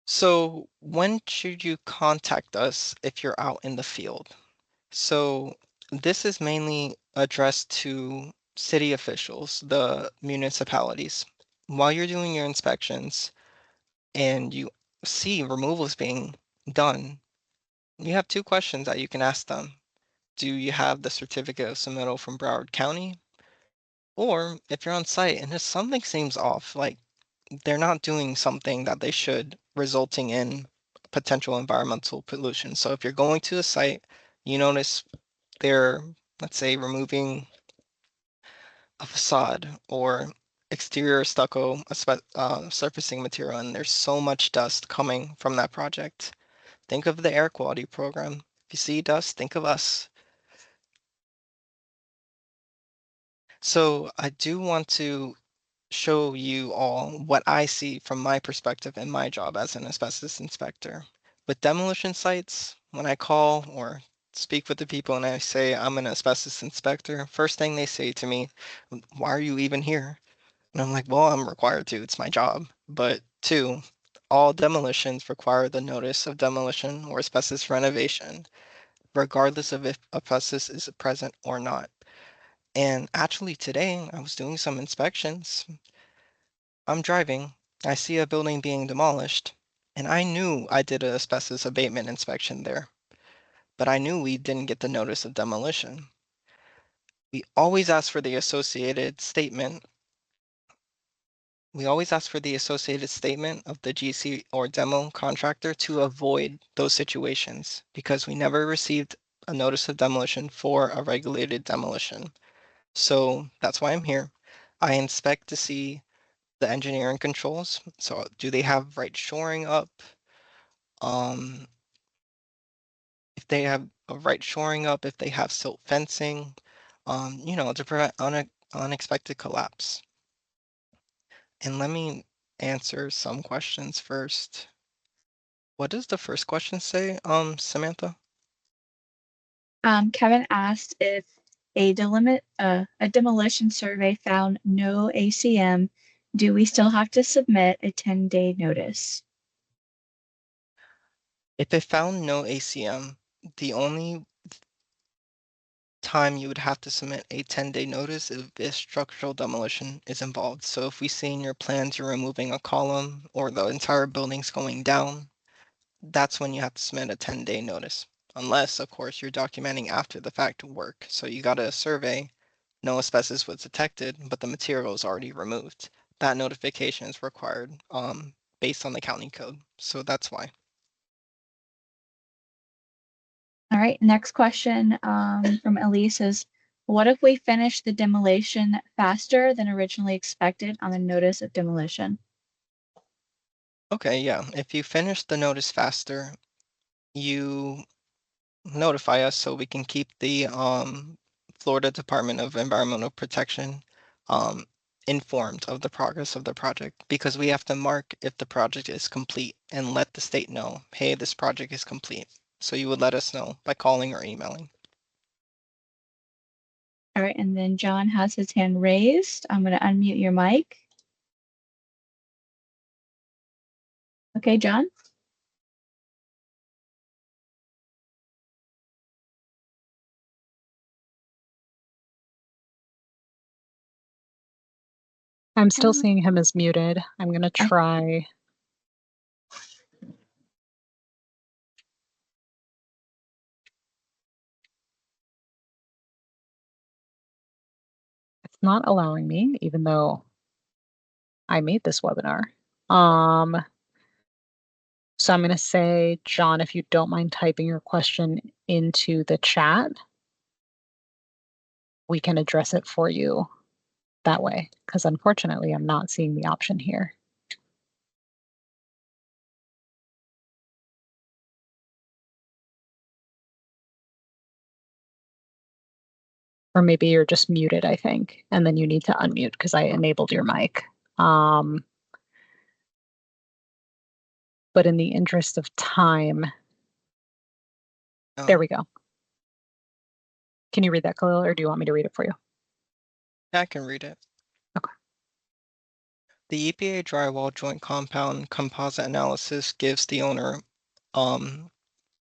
So when should you contact us if you're out in the field? So this is mainly addressed to city officials, the municipalities. While you're doing your inspections and you see removals being done, you have two questions that you can ask them. Do you have the certificate of submittal from Broward County? Or if you're on site and if something seems off, like they're not doing something that they should, resulting in potential environmental pollution. So if you're going to a site, you notice they're, let's say, removing a facade or exterior stucco surfacing material, and there's so much dust coming from that project. Think of the air quality program. If you see dust, think of us. So I do want to show you all what I see from my perspective and my job as an asbestos inspector. With demolition sites, when I call or speak with the people and I say I'm an asbestos inspector, first thing they say to me, why are you even here? And I'm like, well, I'm required to, it's my job. But two, all demolitions require the notice of demolition or asbestos renovation, regardless of if asbestos is present or not. And actually today I was doing some inspections. I'm driving, I see a building being demolished, and I knew I did an asbestos abatement inspection there, but I knew we didn't get the notice of demolition. We always ask for the associated statement. We always ask for the associated statement of the GC or demo contractor to avoid those situations because we never received a notice of demolition for a regulated demolition. So that's why I'm here. I inspect to see the engineering controls. So do they have right shoring up? If they have a right shoring up, if they have silt fencing, to prevent unexpected collapse. And let me answer some questions first. What does the first question say, Samantha? Kevin asked if a demolition survey found no ACM, do we still have to submit a 10-day notice? If it found no ACM, the only time you would have to submit a 10-day notice if structural demolition is involved. So if we see in your plans you're removing a column or the entire building's going down, that's when you have to submit a 10-day notice. Unless, of course, you're documenting after the fact work. So you got a survey, no asbestos was detected, but the material is already removed. That notification is required based on the county code. So that's why. All right, next question from Elise is, what if we finish the demolition faster than originally expected on the notice of demolition? Okay, yeah. If you finish the notice faster, you notify us so we can keep the Florida Department of Environmental Protection informed of the progress of the project, because we have to mark if the project is complete and let the state know, hey, this project is complete. So you would let us know by calling or emailing. All right, and then John has his hand raised. I'm going to unmute your mic. Okay, John? I'm still seeing him as muted. I'm going to try. It's not allowing me, even though I made this webinar. So I'm going to say, John, if you don't mind typing your question into the chat, we can address it for you that way, because unfortunately, I'm not seeing the option here. Or maybe you're just muted, I think, and then you need to unmute because I enabled your mic. But in the interest of time, there we go. Can you read that, Khalil, or do you want me to read it for you? I can read it. Okay. The EPA drywall joint compound composite analysis gives the owner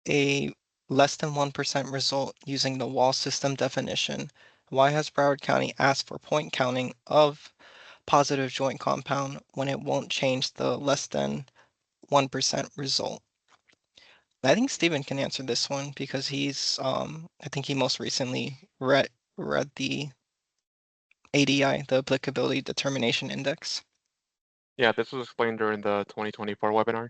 a less than 1% result using the wall system definition. Why has Broward County asked for point counting of positive joint compound when it won't change the less than 1% result? I think Stephen can answer this one because he's I think he most recently read the ADI, the Applicability Determination Index. Yeah, this was explained during the 2024 webinar.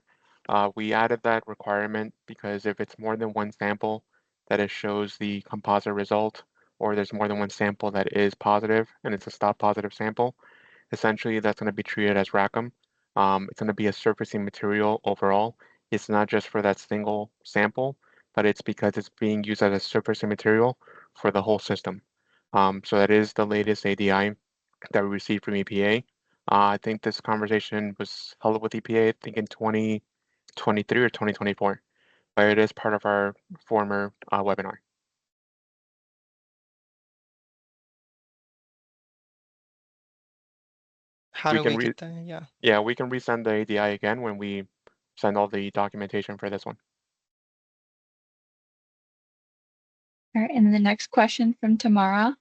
We added that requirement because if it's more than one sample that it shows the composite result, or there's more than one sample that is positive and it's a stop positive sample, essentially that's going to be treated as RACM. It's going to be a surfacing material overall. It's not just for that single sample, but it's because it's being used as a surfacing material for the whole system. So that is the latest ADI that we received from EPA. I think this conversation was held with EPA, I think in 2023 or 2024, but it is part of our former webinar. How We do can we get that? Yeah. Yeah, we can resend the ADI again when we send all the documentation for this one. All right, and then the next question from Tamara.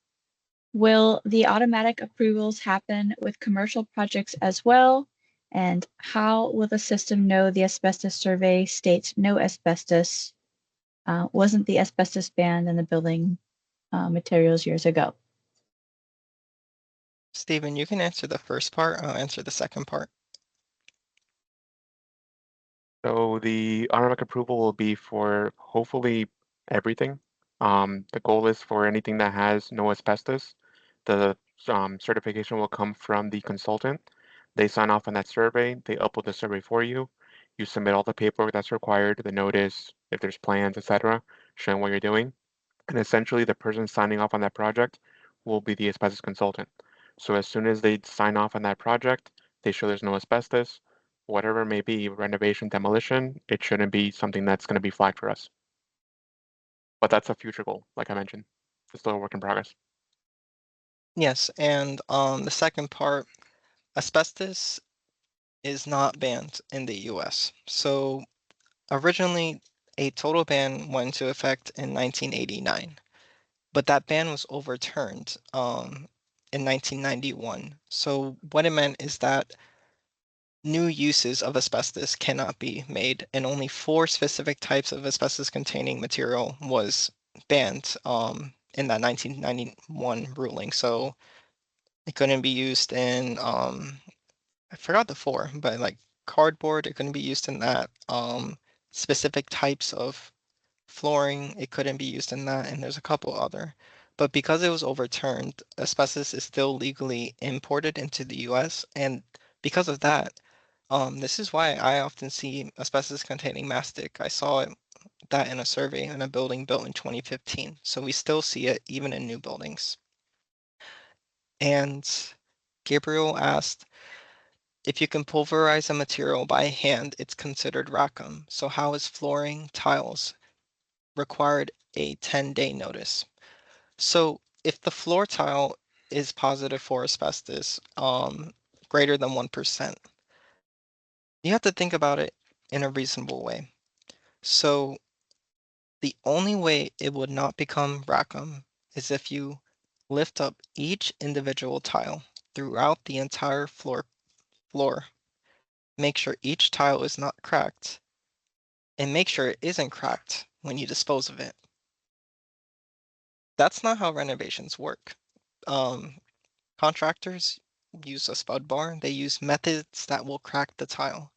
Will the automatic approvals happen with commercial projects as well? And how will the system know the asbestos survey states no asbestos? Wasn't the asbestos banned in the building materials years ago? Stephen, you can answer the first part. I'll answer the second part. So the automatic approval will be for hopefully everything. The goal is for anything that has no asbestos. The certification will come from the consultant. They sign off on that survey. They upload the survey for you. You submit all the paperwork that's required, the notice, if there's plans, etc., showing what you're doing. And essentially, the person signing off on that project will be the asbestos consultant. So as soon as they sign off on that project, they show there's no asbestos, whatever it may be, renovation, demolition, it shouldn't be something that's going to be flagged for us. But that's a future goal, like I mentioned. It's still a work in progress. Yes, and the second part, asbestos is not banned in the US. So originally, a total ban went into effect in 1989, but that ban was overturned in 1991. So what it meant is that new uses of asbestos cannot be made, and only 4 specific types of asbestos-containing material was banned in that 1991 ruling. So it couldn't be used in I forgot the 4, but like cardboard, it couldn't be used in that. Specific types of flooring, it couldn't be used in that, and there's a couple other. But because it was overturned, asbestos is still legally imported into the US, and because of that, this is why I often see asbestos containing mastic. I saw that in a survey in a building built in 2015. So we still see it even in new buildings. And Gabriel asked, if you can pulverize a material by hand, it's considered rackham. So how is flooring, tiles required a 10-day notice? So if the floor tile is positive for asbestos, greater than 1%, you have to think about it in a reasonable way. So the only way it would not become rackham is if you lift up each individual tile throughout the entire floor, make sure each tile is not cracked, and make sure it isn't cracked when you dispose of it. That's not how renovations work. Contractors use a spud bar. They use methods that will crack the tile.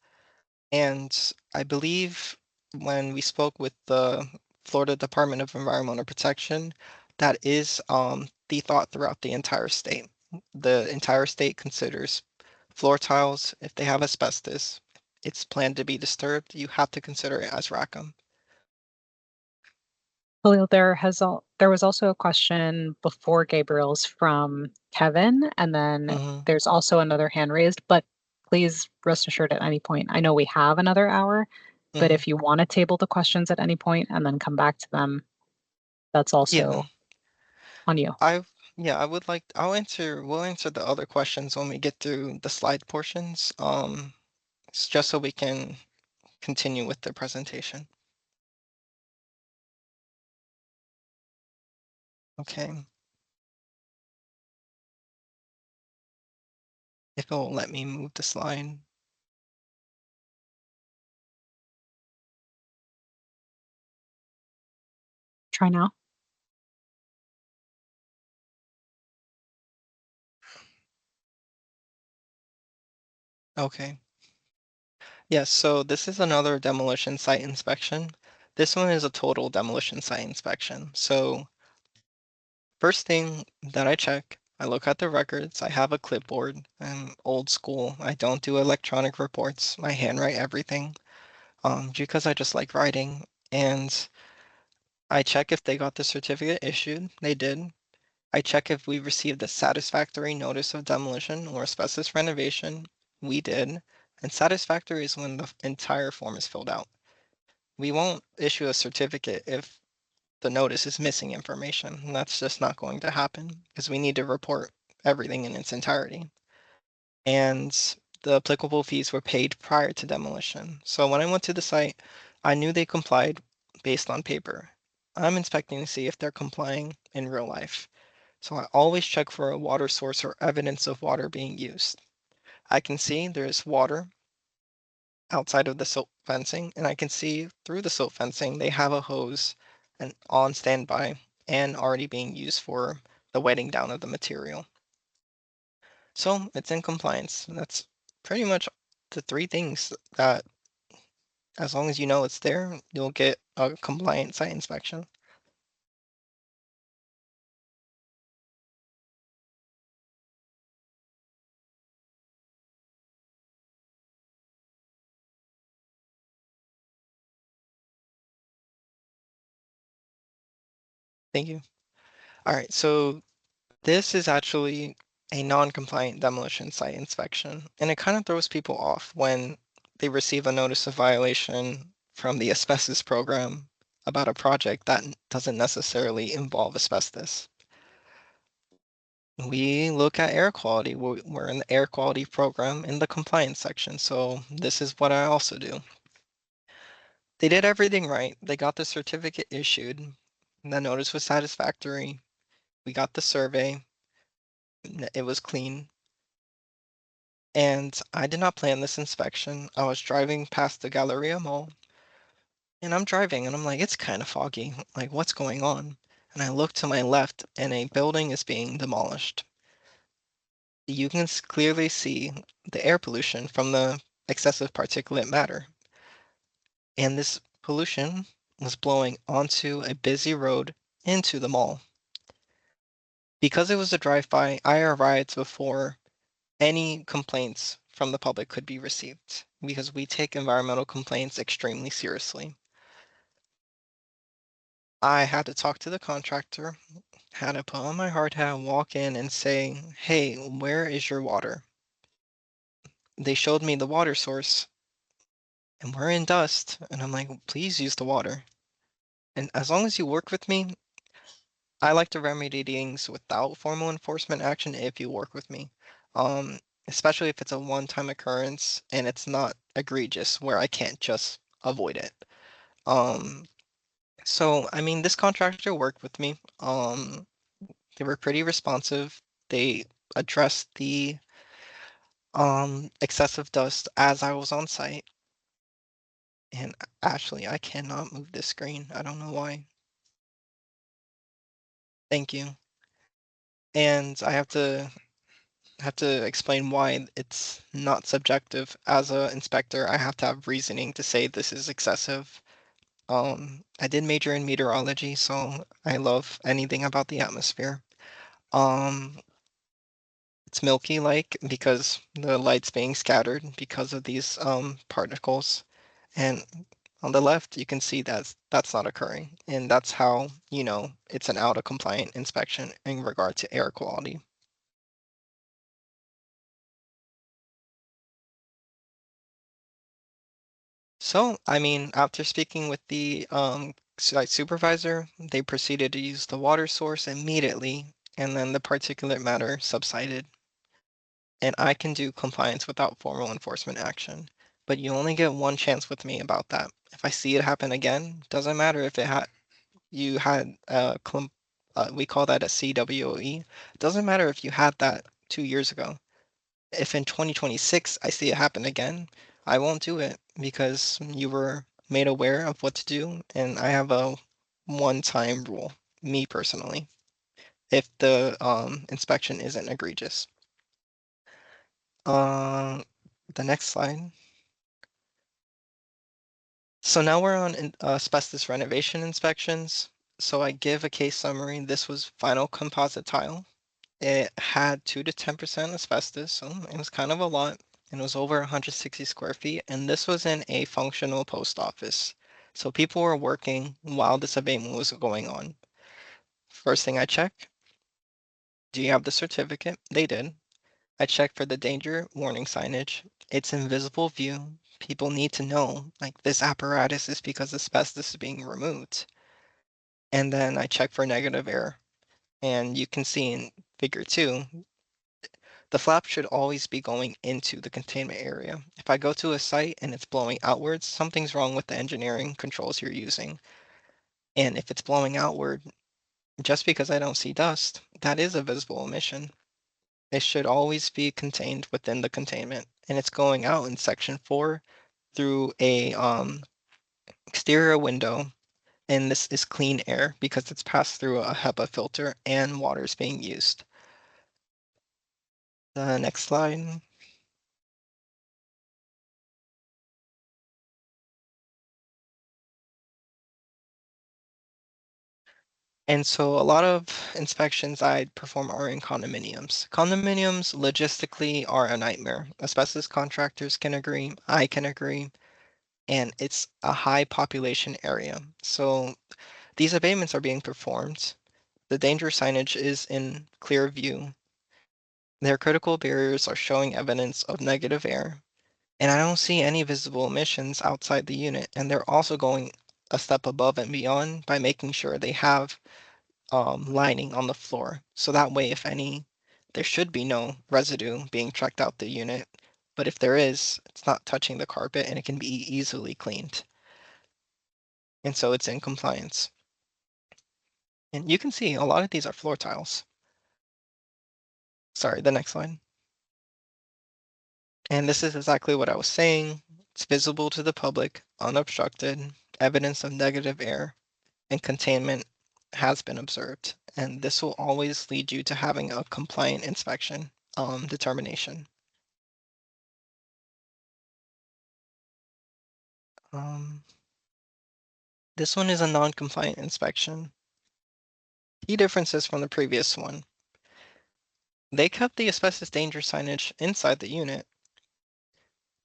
And I believe when we spoke with the Florida Department of Environmental Protection, that is the thought throughout the entire state. The entire state considers floor tiles, if they have asbestos, it's planned to be disturbed, you have to consider it as rackham. Khalil, there was also a question before Gabriel's from Kevin, and then there's also another hand raised, but please rest assured at any point, I know we have another hour, but if you want to table the questions at any point and then come back to them, that's also on you. We'll answer the other questions when we get through the slide portions, just so we can continue with the presentation. Okay. If it'll let me move the slide. Try now. Okay. Yes, so this is another demolition site inspection. This one is a total demolition site inspection. So first thing that I check, I look at the records. I have a clipboard. I'm old school. I don't do electronic reports. I handwrite everything, because I just like writing. And I check if they got the certificate issued. They did. I check if we received a satisfactory notice of demolition or asbestos renovation. We did. And satisfactory is when the entire form is filled out. We won't issue a certificate if the notice is missing information. And that's just not going to happen because we need to report everything in its entirety. And the applicable fees were paid prior to demolition. So when I went to the site, I knew they complied based on paper. I'm inspecting to see if they're complying in real life. So I always check for a water source or evidence of water being used. I can see there's water outside of the silt fencing, and I can see through the silt fencing they have a hose and on standby and already being used for the wetting down of the material. So it's in compliance. That's pretty much the three things that, as long as you know it's there, you'll get a compliant site inspection. Thank you. All right, so this is actually a non-compliant demolition site inspection, and it kind of throws people off when they receive a notice of violation from the asbestos program about a project that doesn't necessarily involve asbestos. We look at air quality. We're in the air quality program in the compliance section, so this is what I also do. They did everything right. They got the certificate issued. The notice was satisfactory. We got the survey. It was clean. And I did not plan this inspection. I was driving past the Galleria Mall, and I'm driving, and I'm like, it's kind of foggy. Like, what's going on? And I look to my left, and a building is being demolished. You can clearly see the air pollution from the excessive particulate matter. And this pollution was blowing onto a busy road into the mall. Because it was a drive-by, I arrived before any complaints from the public could be received, because we take environmental complaints extremely seriously. I had to talk to the contractor, had to put on my hard hat, walk in and say, hey, where is your water? They showed me the water source and we're in dust. And I'm like, please use the water. And as long as you work with me, I like to remedy things without formal enforcement action if you work with me. Especially if it's a one-time occurrence and it's not egregious where I can't just avoid it. So I mean, this contractor worked with me. They were pretty responsive. They addressed the excessive dust as I was on site. And Ashley, I cannot move this screen. I don't know why. Thank you. And I have to explain why it's not subjective. As an inspector, I have to have reasoning to say this is excessive. I did major in meteorology, so I love anything about the atmosphere. It's milky like because the light's being scattered because of these particles. And on the left, you can see that's not occurring. And that's how you know it's an out of compliant inspection in regard to air quality. So, I mean, after speaking with the site supervisor, they proceeded to use the water source immediately, and then the particulate matter subsided. And I can do compliance without formal enforcement action. But you only get one chance with me about that. If I see it happen again, doesn't matter if you had we call that a CWOE. Doesn't matter if you had that 2 years ago. If in 2026 I see it happen again, I won't do it because you were made aware of what to do, and I have a one-time rule, me personally, if the inspection isn't egregious. The next slide. So now we're on asbestos renovation inspections. So I give a case summary. This was vinyl composite tile. It had 2 to 10% asbestos, so it was kind of a lot. And it was over 160 square feet, and this was in a functional post office. So people were working while this abatement was going on. First thing I check, do you have the certificate? They did. I checked for the danger warning signage. It's in visible view. People need to know, like, this apparatus is because asbestos is being removed. And then I check for negative air. And you can see in figure 2, the flap should always be going into the containment area. If I go to a site and it's blowing outwards, something's wrong with the engineering controls you're using. And if it's blowing outward, just because I don't see dust, that is a visible emission. It should always be contained within the containment, and it's going out in section 4 through a exterior window, and this is clean air because it's passed through a HEPA filter and water is being used. The next slide. And so a lot of inspections I perform are in condominiums. Condominiums logistically are a nightmare. Asbestos contractors can agree, I can agree, and it's a high population area. So these abatements are being performed. The danger signage is in clear view. Their critical barriers are showing evidence of negative air. And I don't see any visible emissions outside the unit. And they're also going a step above and beyond by making sure they have lining on the floor. So that way, if any, there should be no residue being trucked out the unit. But if there is, it's not touching the carpet and it can be easily cleaned. And so it's in compliance. And you can see a lot of these are floor tiles. Sorry, the next slide. And this is exactly what I was saying. It's visible to the public, unobstructed, evidence of negative air, and containment has been observed. And this will always lead you to having a compliant inspection determination. This one is a non-compliant inspection. Key differences from the previous one. They kept the asbestos danger signage inside the unit.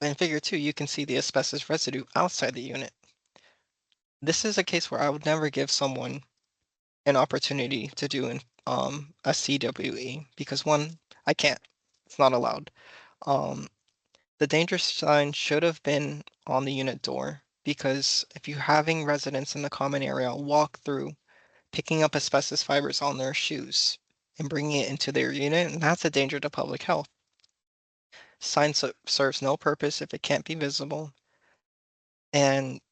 In figure 2, you can see the asbestos residue outside the unit. This is a case where I would never give someone an opportunity to do a CWE because one, I can't. It's not allowed. The danger sign should have been on the unit door because if you're having residents in the common area walk through, picking up asbestos fibers on their shoes and bringing it into their unit, and that's a danger to public health. Sign serves no purpose if it can't be visible. And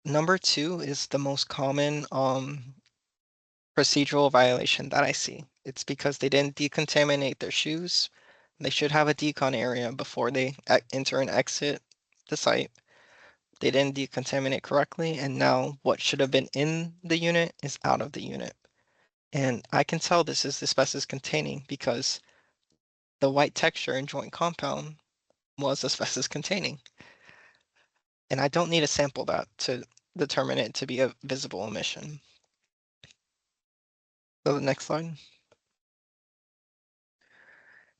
number 2 is the most common procedural violation that I see. It's because they didn't decontaminate their shoes. They should have a decon area before they enter and exit the site. They didn't decontaminate correctly, and now what should have been in the unit is out of the unit. And I can tell this is asbestos containing because the white texture and joint compound was asbestos containing. And I don't need to sample that to determine it to be a visible emission. So the next slide.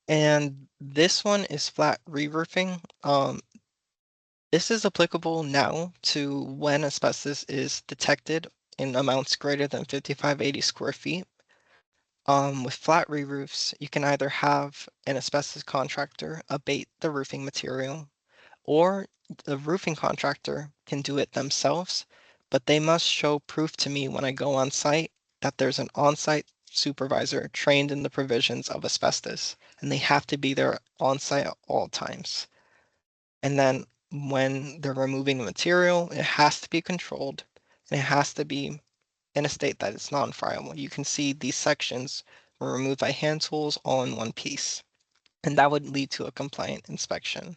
And this one is flat re-roofing. This is applicable now to when asbestos is detected in amounts greater than 5580 square feet. With flat re-roofs, you can either have an asbestos contractor abate the roofing material, or the roofing contractor can do it themselves, but they must show proof to me when I go on site that there's an on-site supervisor trained in the provisions of asbestos, and they have to be there on site at all times. And then when they're removing the material, it has to be controlled, and it has to be in a state that it's non-friable. You can see these sections were removed by hand tools all in one piece, and that would lead to a compliant inspection.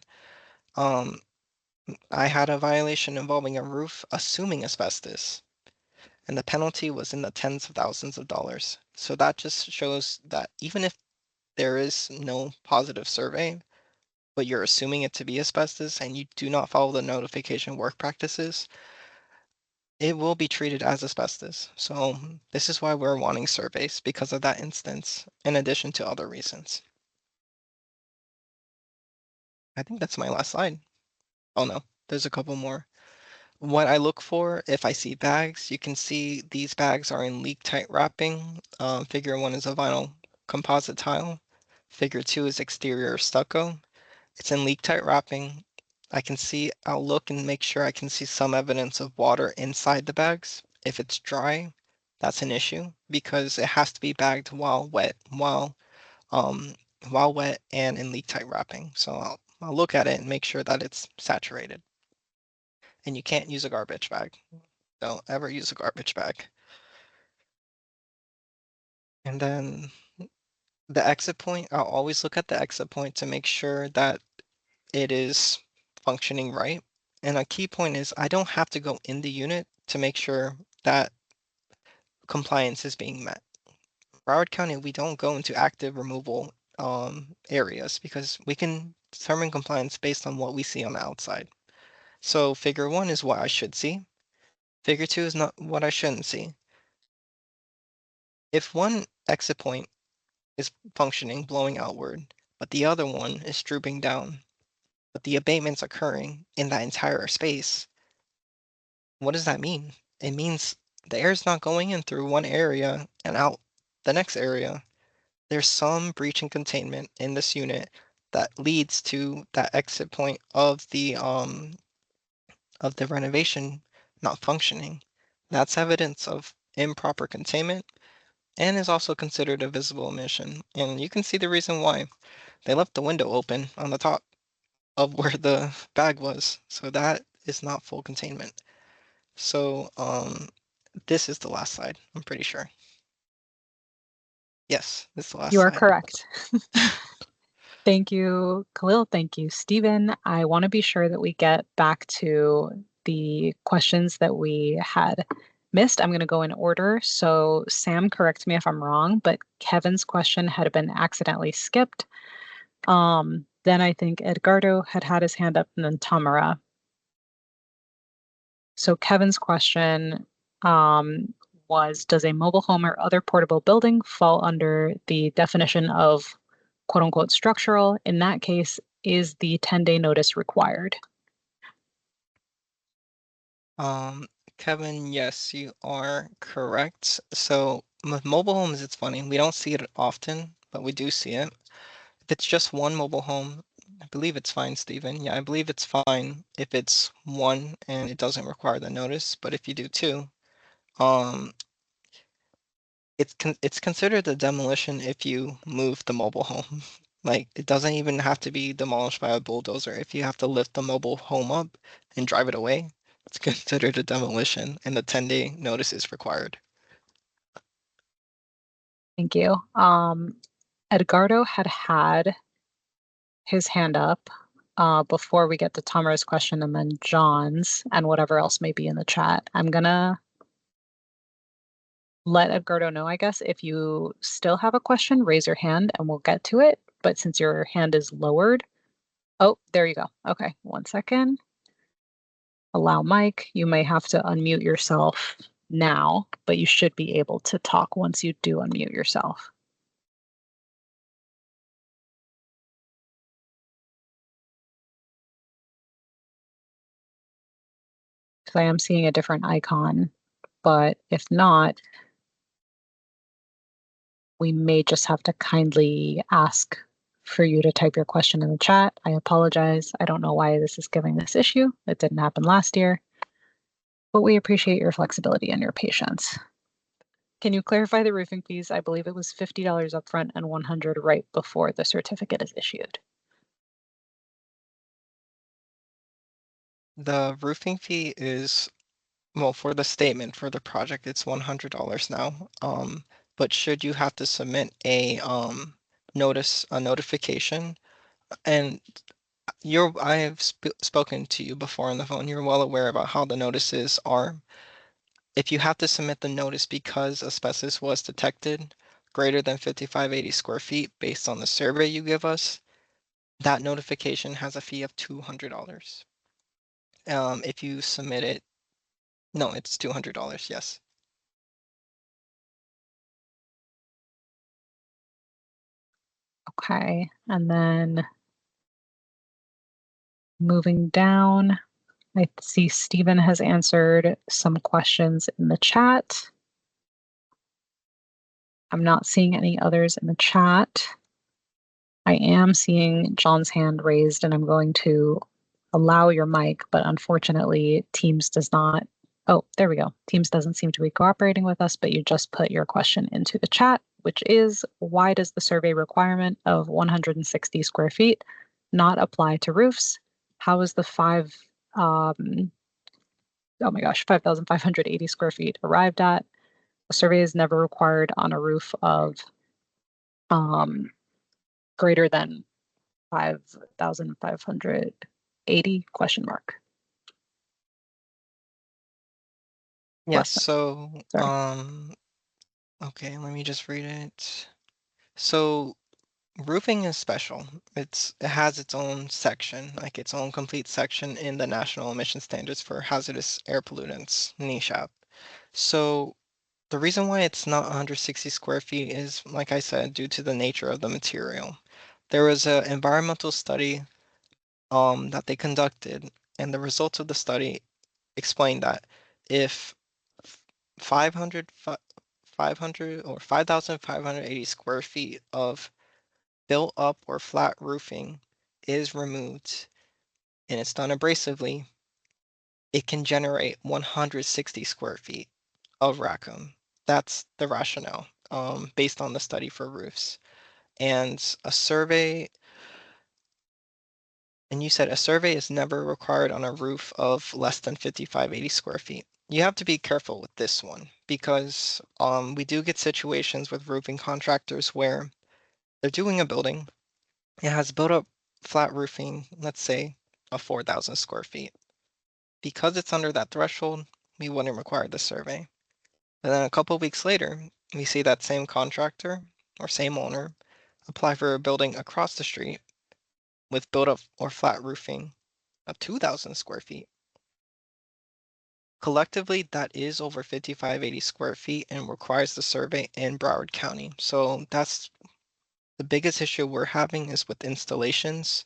I had a violation involving a roof assuming asbestos, and the penalty was in the tens of thousands of dollars. So that just shows that even if there is no positive survey, but you're assuming it to be asbestos and you do not follow the notification work practices, it will be treated as asbestos. So this is why we're wanting surveys, because of that instance, in addition to other reasons. I think that's my last slide. Oh no, there's a couple more. What I look for if I see bags, you can see these bags are in leak tight wrapping. Figure 1 is a vinyl composite tile. Figure 2 is exterior stucco. It's in leak tight wrapping. I'll look and make sure I can see some evidence of water inside the bags. If it's dry, that's an issue because it has to be bagged while wet and in leak tight wrapping. So I'll look at it and make sure that it's saturated. And you can't use a garbage bag. Don't ever use a garbage bag. And then the exit point, I'll always look at the exit point to make sure that it is functioning right. And a key point is I don't have to go in the unit to make sure that compliance is being met. Broward County, we don't go into active removal areas because we can determine compliance based on what we see on the outside. So figure 1 is what I should see. Figure 2 is not what I shouldn't see. If one exit point is functioning, blowing outward, but the other one is drooping down, but the abatement's occurring in that entire space, what does that mean? It means the air's not going in through one area and out the next area. There's some breach and containment in this unit that leads to that exit point of the renovation not functioning. That's evidence of improper containment and is also considered a visible emission. And you can see the reason why. They left the window open on the top of where the bag was. So that is not full containment. So this is the last slide, I'm pretty sure. Yes, this is the last You are slide. correct. Thank you, Khalil. Thank you, Stephen. I want to be sure that we get back to the questions that we had missed. I'm going to go in order. So Sam, correct me if I'm wrong, but Kevin's question had been accidentally skipped. Then I think Edgardo had his hand up, and then Tamara. So Kevin's question was, does a mobile home or other portable building fall under the definition of quote unquote structural? In that case, is the 10-day notice required? Kevin, yes, you are correct. So with mobile homes, it's funny. We don't see it often, but we do see it. If it's just one mobile home, I believe it's fine, Stephen. Yeah, I believe it's fine if it's one and it doesn't require the notice. But if you do two, it's considered a demolition if you move the mobile home. Like it doesn't even have to be demolished by a bulldozer. If you have to lift the mobile home up and drive it away, it's considered a demolition and the 10-day notice is required. Thank you. Edgardo had his hand up before we get to Tamara's question and then John's and whatever else may be in the chat. I'm gonna let Edgardo know, I guess, if you still have a question, raise your hand and we'll get to it. But since your hand is lowered, oh, there you go. Okay, 1 second. Allow mic. You may have to unmute yourself now, but you should be able to talk once you do unmute yourself. So I am seeing a different icon, but if not, we may just have to kindly ask for you to type your question in the chat. I apologize. I don't know why this is giving this issue. It didn't happen last year, but we appreciate your flexibility and your patience. Can you clarify the roofing fees? I believe it was $50 upfront and $100 right before the certificate is issued. The roofing fee is, well, for the statement for the project, it's $100 now. But should you have to submit a notification, and I have spoken to you before on the phone, you're well aware about how the notices are. If you have to submit the notice because asbestos was detected greater than 5580 square feet based on the survey you give us, that notification has a fee of $200. If you submit it, no, it's $200, yes. Okay, and then moving down, I see Stephen has answered some questions in the chat. I'm not seeing any others in the chat. I am seeing John's hand raised and I'm going to allow your mic, but unfortunately Teams does not. Oh, there we go. Teams doesn't seem to be cooperating with us, but you just put your question into the chat, which is, why does the survey requirement of 160 square feet not apply to roofs? How is the 5,580 square feet arrived at? A survey is never required on a roof of greater than 5,580 question mark. Yes, so Sorry. okay, let me just read it. So roofing is special. It has its own section, like its own complete section in the National Emission Standards for Hazardous Air Pollutants, NESHAP. So the reason why it's not 160 square feet is, like I said, due to the nature of the material. There was an environmental study that they conducted, and the results of the study explained that if 500 or 5,580 square feet of built up or flat roofing is removed and it's done abrasively, it can generate 160 square feet of rackham. That's the rationale based on the study for roofs. And a survey, and you said a survey is never required on a roof of less than 5580 square feet. You have to be careful with this one because we do get situations with roofing contractors where they're doing a building. It has built up flat roofing, let's say of 4,000 square feet. Because it's under that threshold, we wouldn't require the survey. And then a couple of weeks later, we see that same contractor or same owner apply for a building across the street with built up or flat roofing of 2,000 square feet. Collectively, that is over 5580 square feet and requires the survey in Broward County. So that's the biggest issue we're having is with installations.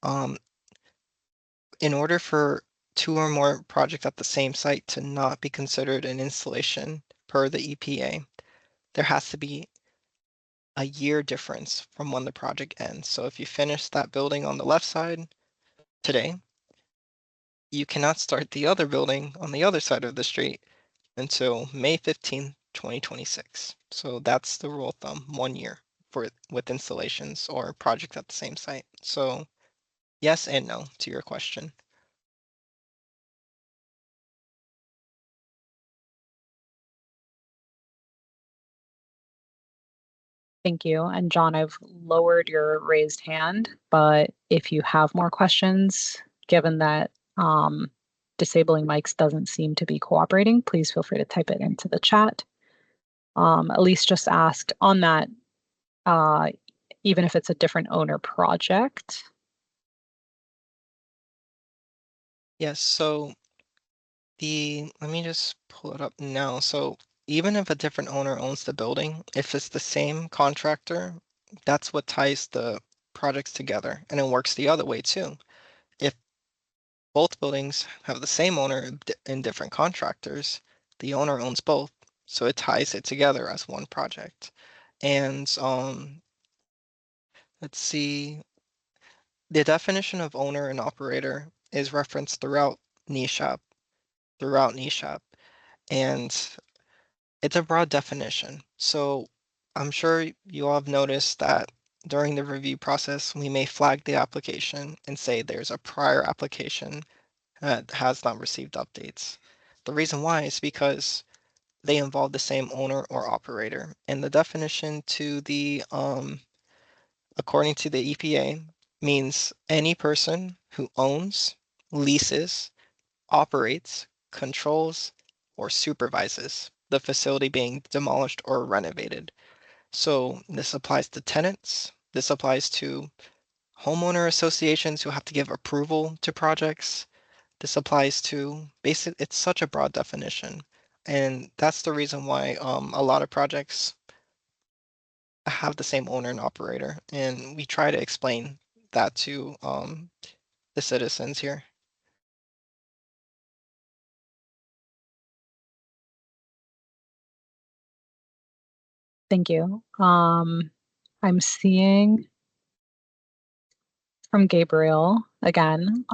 In order for 2 or more projects at the same site to not be considered an installation per the EPA, there has to be a year difference from when the project ends. So if you finish that building on the left side today, you cannot start the other building on the other side of the street until May 15th, 2026. So that's the rule of thumb, 1 year with installations or projects at the same site. So yes and no to your question. Thank you. And John, I've lowered your raised hand, but if you have more questions, given that disabling mics doesn't seem to be cooperating, please feel free to type it into the chat. Elise just asked on that, even if it's a different owner project. Yes, so let me just pull it up now. So even if a different owner owns the building, if it's the same contractor, that's what ties the projects together. And it works the other way too. If both buildings have the same owner and different contractors, the owner owns both. So it ties it together as one project. And let's see, the definition of owner and operator is referenced throughout NESHAP, and it's a broad definition. So I'm sure you all have noticed that during the review process, we may flag the application and say there's a prior application that has not received updates. The reason why is because they involve the same owner or operator. And the definition to the according to the EPA means any person who owns, leases, operates, controls, or supervises the facility being demolished or renovated. So this applies to tenants. This applies to homeowner associations who have to give approval to projects. This applies to it's such a broad definition. And that's the reason why a lot of projects have the same owner and operator. And we try to explain that to the citizens here. Thank you. I'm seeing from Gabriel again.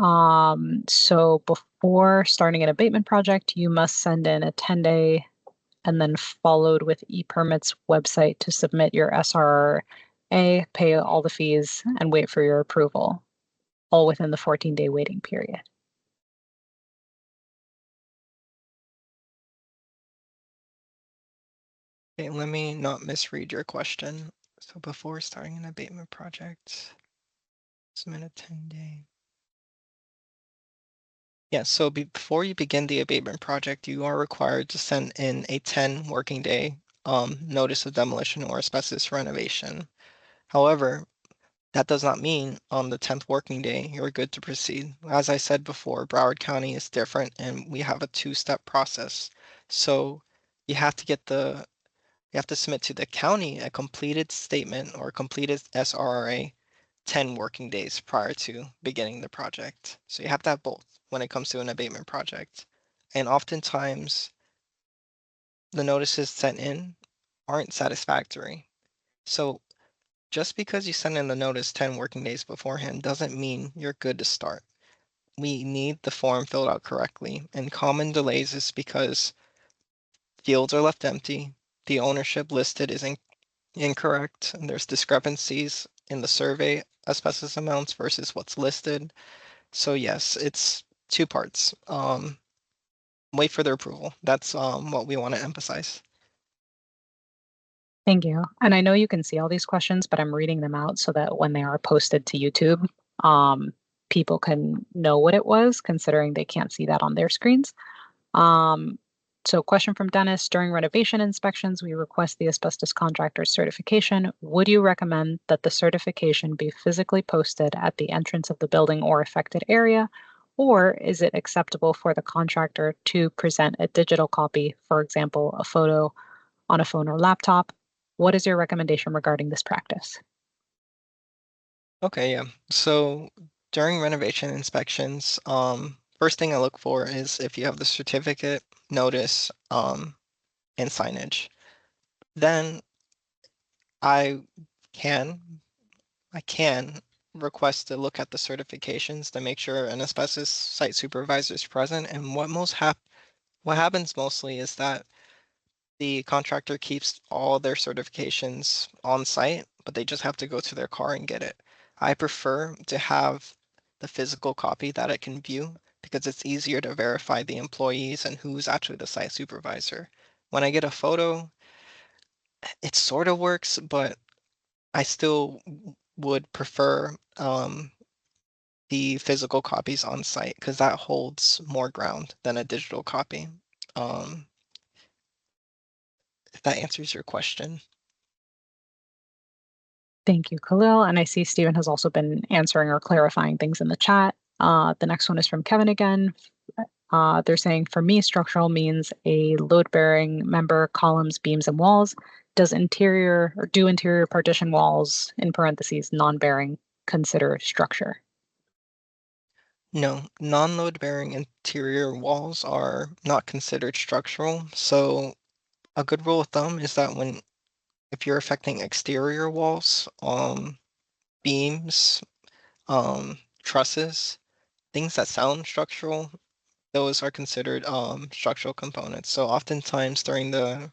So before starting an abatement project, you must send in a 10-day and then followed with ePermit's website to submit your SRRA, pay all the fees, and wait for your approval, all within the 14-day waiting period. Okay, let me not misread your question. So before starting an abatement project, submit a 10-day. Yeah, so before you begin the abatement project, you are required to send in a 10 working day notice of demolition or asbestos renovation. However, that does not mean on the 10th working day, you're good to proceed. As I said before, Broward County is different and we have a 2-step process. So you have to submit to the county a completed statement or completed SRRA 10 working days prior to beginning the project. So you have to have both when it comes to an abatement project. And oftentimes the notices sent in aren't satisfactory. So just because you send in the notice 10 working days beforehand doesn't mean you're good to start. We need the form filled out correctly, and common delays is because fields are left empty, the ownership listed is incorrect, and there's discrepancies in the survey asbestos amounts versus what's listed. So yes, it's 2 parts. Wait for their approval. That's what we want to emphasize. Thank you. And I know you can see all these questions, but I'm reading them out so that when they are posted to YouTube, people can know what it was, considering they can't see that on their screens. So question from Dennis, during renovation inspections, we request the asbestos contractor's certification. Would you recommend that the certification be physically posted at the entrance of the building or affected area, Or is it acceptable for the contractor to present a digital copy, for example, a photo on a phone or laptop? What is your recommendation regarding this practice? Okay, yeah. So during renovation inspections, first thing I look for is if you have the certificate, notice, and signage. Then I can request to look at the certifications to make sure an asbestos site supervisor is present. And what happens mostly is that the contractor keeps all their certifications on site, but they just have to go to their car and get it. I prefer to have the physical copy that I can view because it's easier to verify the employees and who's actually the site supervisor. When I get a photo, it sort of works, but I still would prefer the physical copies on site because that holds more ground than a digital copy. Um, if that answers your question. Thank you, Khalil. And I see Stephen has also been answering or clarifying things in the chat. The next one is from Kevin again. They're saying, for me, structural means a load-bearing member, columns, beams, and walls. Do interior partition walls, in parentheses, non-bearing, consider structure? No, non-load bearing interior walls are not considered structural. So a good rule of thumb is that if you're affecting exterior walls, beams, trusses, things that sound structural, those are considered structural components. So oftentimes during the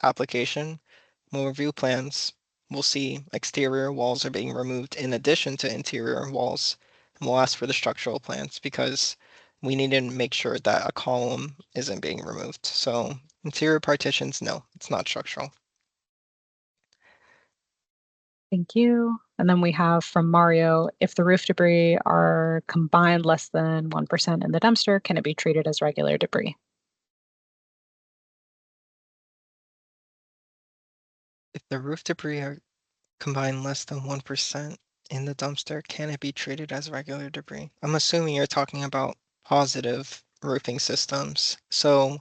application, when we review plans, we'll see exterior walls are being removed in addition to interior walls. And we'll ask for the structural plans because we need to make sure that a column isn't being removed. So interior partitions, no, it's not structural. Thank you. And then we have from Mario, if the roof debris are combined less than 1% in the dumpster, can it be treated as regular debris? If the roof debris are combined less than 1% in the dumpster, can it be treated as regular debris? I'm assuming you're talking about positive roofing systems. So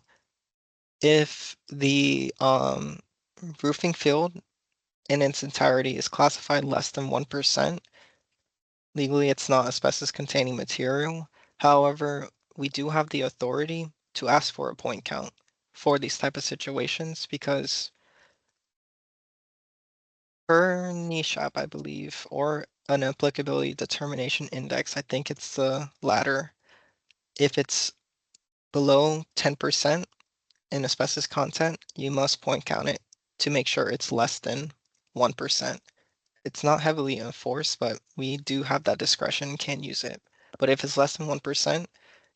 if the roofing field in its entirety is classified less than 1%, legally it's not asbestos containing material. However, we do have the authority to ask for a point count for these type of situations because per NESHAP, I believe, or an applicability determination index, I think it's the latter. If it's below 10% in asbestos content, you must point count it to make sure it's less than 1%. It's not heavily enforced, but we do have that discretion, can use it. But if it's less than 1%,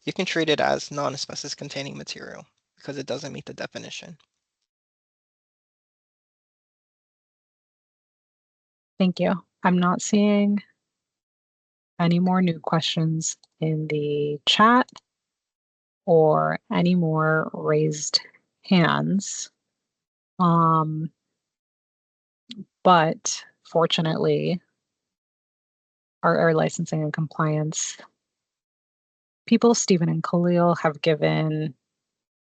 you can treat it as non-asbestos containing material because it doesn't meet the definition. Thank you. I'm not seeing any more new questions in the chat or any more raised hands. But fortunately, our licensing and compliance people, Stephen and Khalil, have given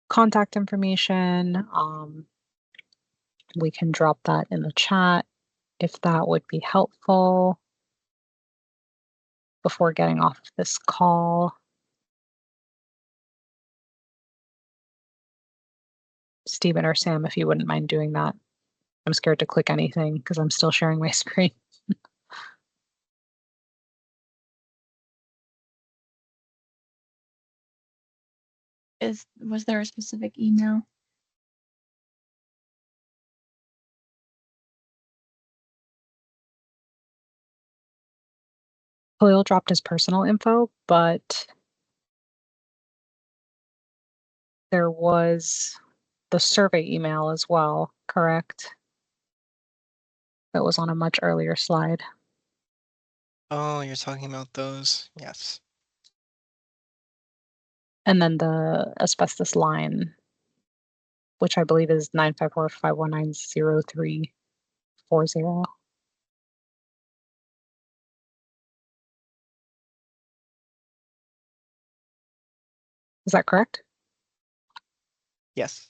contact information. We can drop that in the chat if that would be helpful before getting off of this call. Stephen or Sam, if you wouldn't mind doing that. I'm scared to click anything because I'm still sharing my screen. Was there a specific email? Khalil dropped his personal info, but there was the survey email as well, correct? That was on a much earlier slide. Oh, you're talking about those? Yes. And then the asbestos line, which I believe is 954-519-0340. Is that correct? Yes.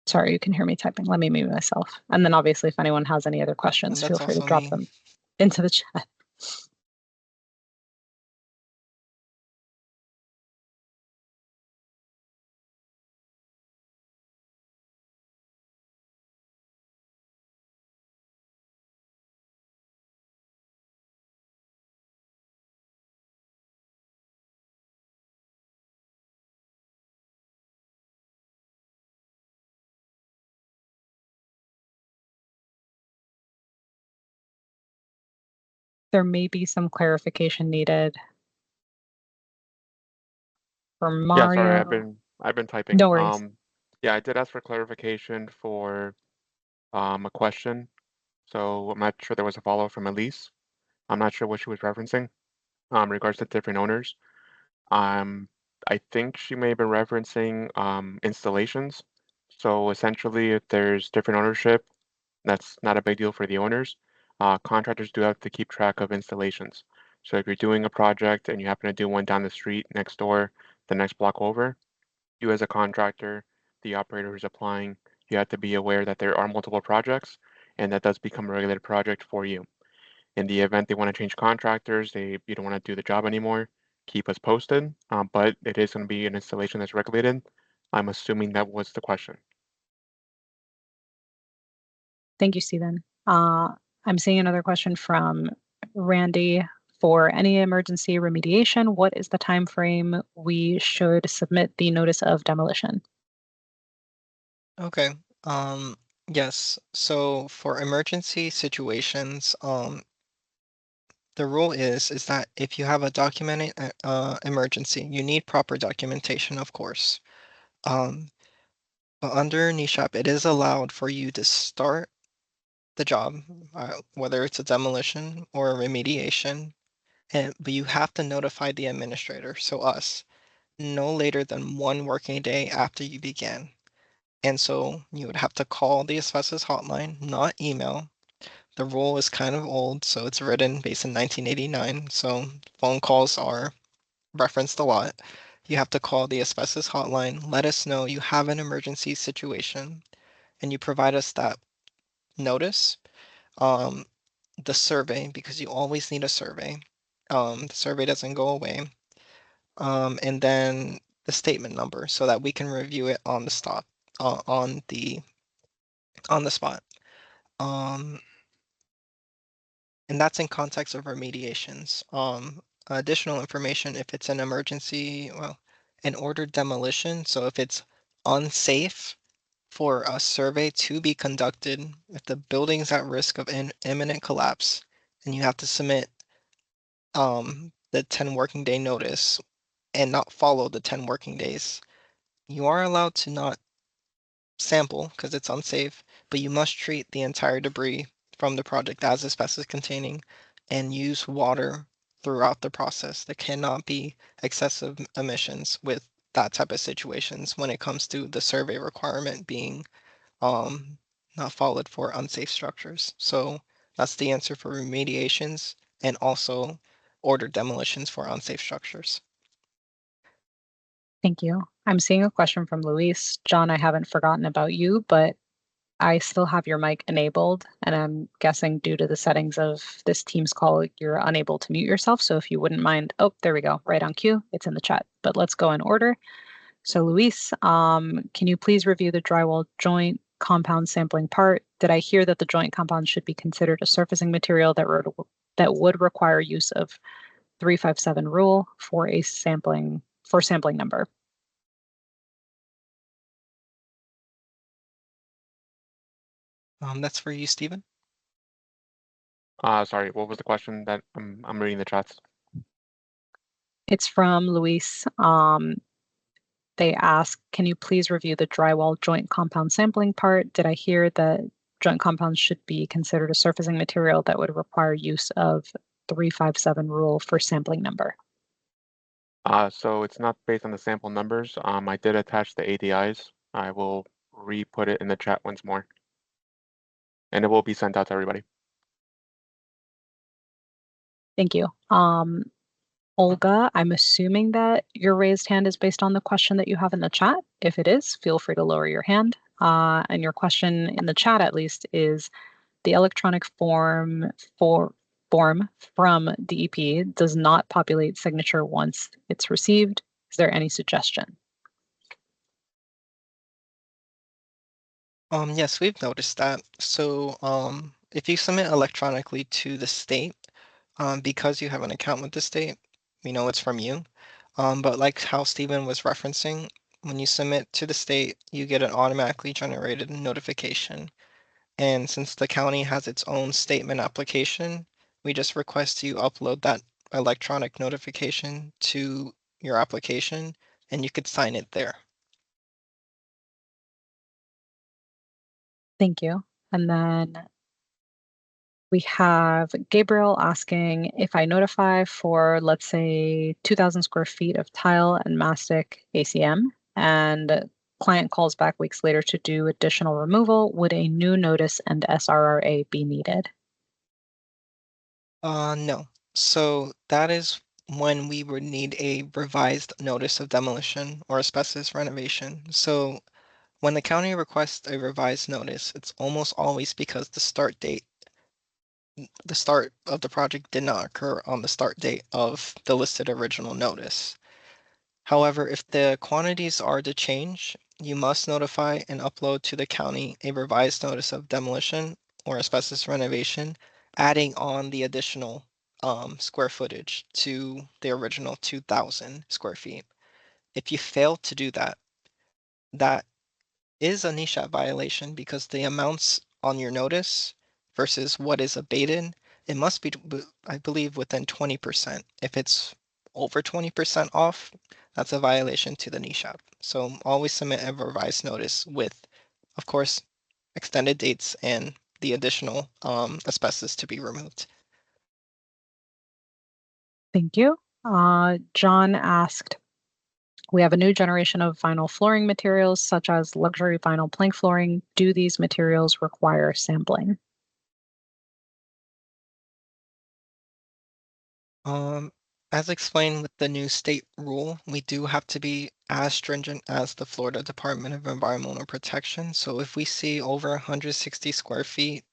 Sorry, you can hear me typing. Let me mute myself. And then obviously, if anyone has any other questions, feel That's free to also drop me. them into the chat. There may be some clarification needed for Yeah, sorry, Mario. I've been typing. No worries. Yeah, I did ask for clarification for a question. So I'm not sure there was a follow-up from Elise. I'm not sure what she was referencing regards to different owners. I think she may have been referencing installations. So essentially, if there's different ownership, that's not a big deal for the owners. Contractors do have to keep track of installations. So if you're doing a project and you happen to do one down the street, next door, the next block over, you as a contractor, the operator who's applying, you have to be aware that there are multiple projects, and that does become a regulated project for you. In the event they want to change contractors, you don't want to do the job anymore, keep us posted. But it is going to be an installation that's regulated. I'm assuming that was the question. Thank you, Stephen. I'm seeing another question from Randy. For any emergency remediation, what is the time frame we should submit the notice of demolition? Okay. Yes. So for emergency situations, the rule is that if you have a documented emergency, you need proper documentation, of course. But under NESHAP, it is allowed for you to start the job, whether it's a demolition or a remediation, but you have to notify the administrator, so us, no later than 1 working day after you began. And so you would have to call the asbestos hotline, not email. The rule is kind of old, so it's written based in 1989, so phone calls are referenced a lot. You have to call the asbestos hotline, let us know you have an emergency situation, and you provide us that notice. The survey, because you always need a survey. The survey doesn't go away. And then the statement number so that we can review it on the spot. And that's in context of remediations. Additional information if it's an emergency, well, an ordered demolition. So if it's unsafe for a survey to be conducted, if the building's at risk of imminent collapse, and you have to submit the 10 working day notice and not follow the 10 working days, you are allowed to not sample because it's unsafe, but you must treat the entire debris from the project as asbestos containing and use water throughout the process. There cannot be excessive emissions with that type of situations when it comes to the survey requirement being not followed for unsafe structures. So that's the answer for remediations and also ordered demolitions for unsafe structures. Thank you. I'm seeing a question from Luis. John, I haven't forgotten about you, but I still have your mic enabled, and I'm guessing due to the settings of this Teams call, you're unable to mute yourself. So if you wouldn't mind, oh, there we go, right on cue. It's in the chat, but let's go in order. So Luis, can you please review the drywall joint compound sampling part? Did I hear that the joint compound should be considered a surfacing material that would require use of 357 rule for sampling number? That's for you, Stephen. Sorry, what was the question that I'm reading the chats? It's from Luis. They ask, can you please review the drywall joint compound sampling part? Did I hear that joint compounds should be considered a surfacing material that would require use of 357 rule for sampling number? So it's not based on the sample numbers. I did attach the ADIs. I will re-put it in the chat once more. And it will be sent out to everybody. Thank you. Olga, I'm assuming that your raised hand is based on the question that you have in the chat. If it is, feel free to lower your hand. And your question in the chat, at least, is the electronic form from DEP does not populate signature once it's received. Is there any suggestion? Yes, we've noticed that. So if you submit electronically to the state, because you have an account with the state, we know it's from you. But like how Stephen was referencing, when you submit to the state, you get an automatically generated notification. And since the county has its own statement application, we just request you upload that electronic notification to your application, and you could sign it there. Thank you. And then we have Gabriel asking if I notify for, let's say, 2,000 square feet of tile and mastic ACM, and client calls back weeks later to do additional removal, would a new notice and SRRA be needed? No. So that is when we would need a revised notice of demolition or asbestos renovation. So when the county requests a revised notice, it's almost always because the start of the project did not occur on the start date of the listed original notice. However, if the quantities are to change, you must notify and upload to the county a revised notice of demolition or asbestos renovation, adding on the additional square footage to the original 2,000 square feet. If you fail to do that, that is a NESHAP violation because the amounts on your notice versus what is abated, it must be, I believe, within 20%. If it's over 20% off, that's a violation to the NESHAP. So always submit a revised notice with, of course, extended dates and the additional asbestos to be removed. Thank you. John asked, we have a new generation of vinyl flooring materials, such as luxury vinyl plank flooring. Do these materials require sampling? As explained with the new state rule, we do have to be as stringent as the Florida Department of Environmental Protection. So if we see over 160 square feet,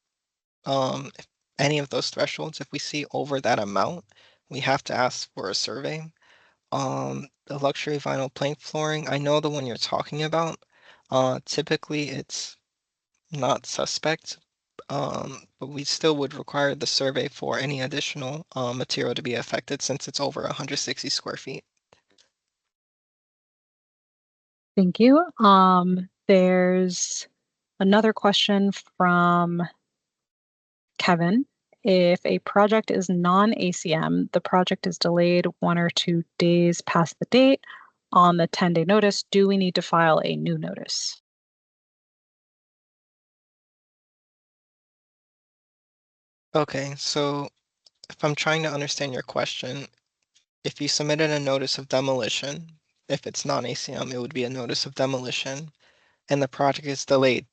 if any of those thresholds, if we see over that amount, we have to ask for a survey. The luxury vinyl plank flooring, I know the one you're talking about. Typically it's not suspect, but we still would require the survey for any additional material to be affected since it's over 160 square feet. Thank you. There's another question from Kevin. If a project is non-ACM, the project is delayed 1 or 2 days past the date on the 10-day notice, do we need to file a new notice? Okay, so if I'm trying to understand your question, if you submitted a notice of demolition, if it's non-ACM, it would be a notice of demolition, and the project is delayed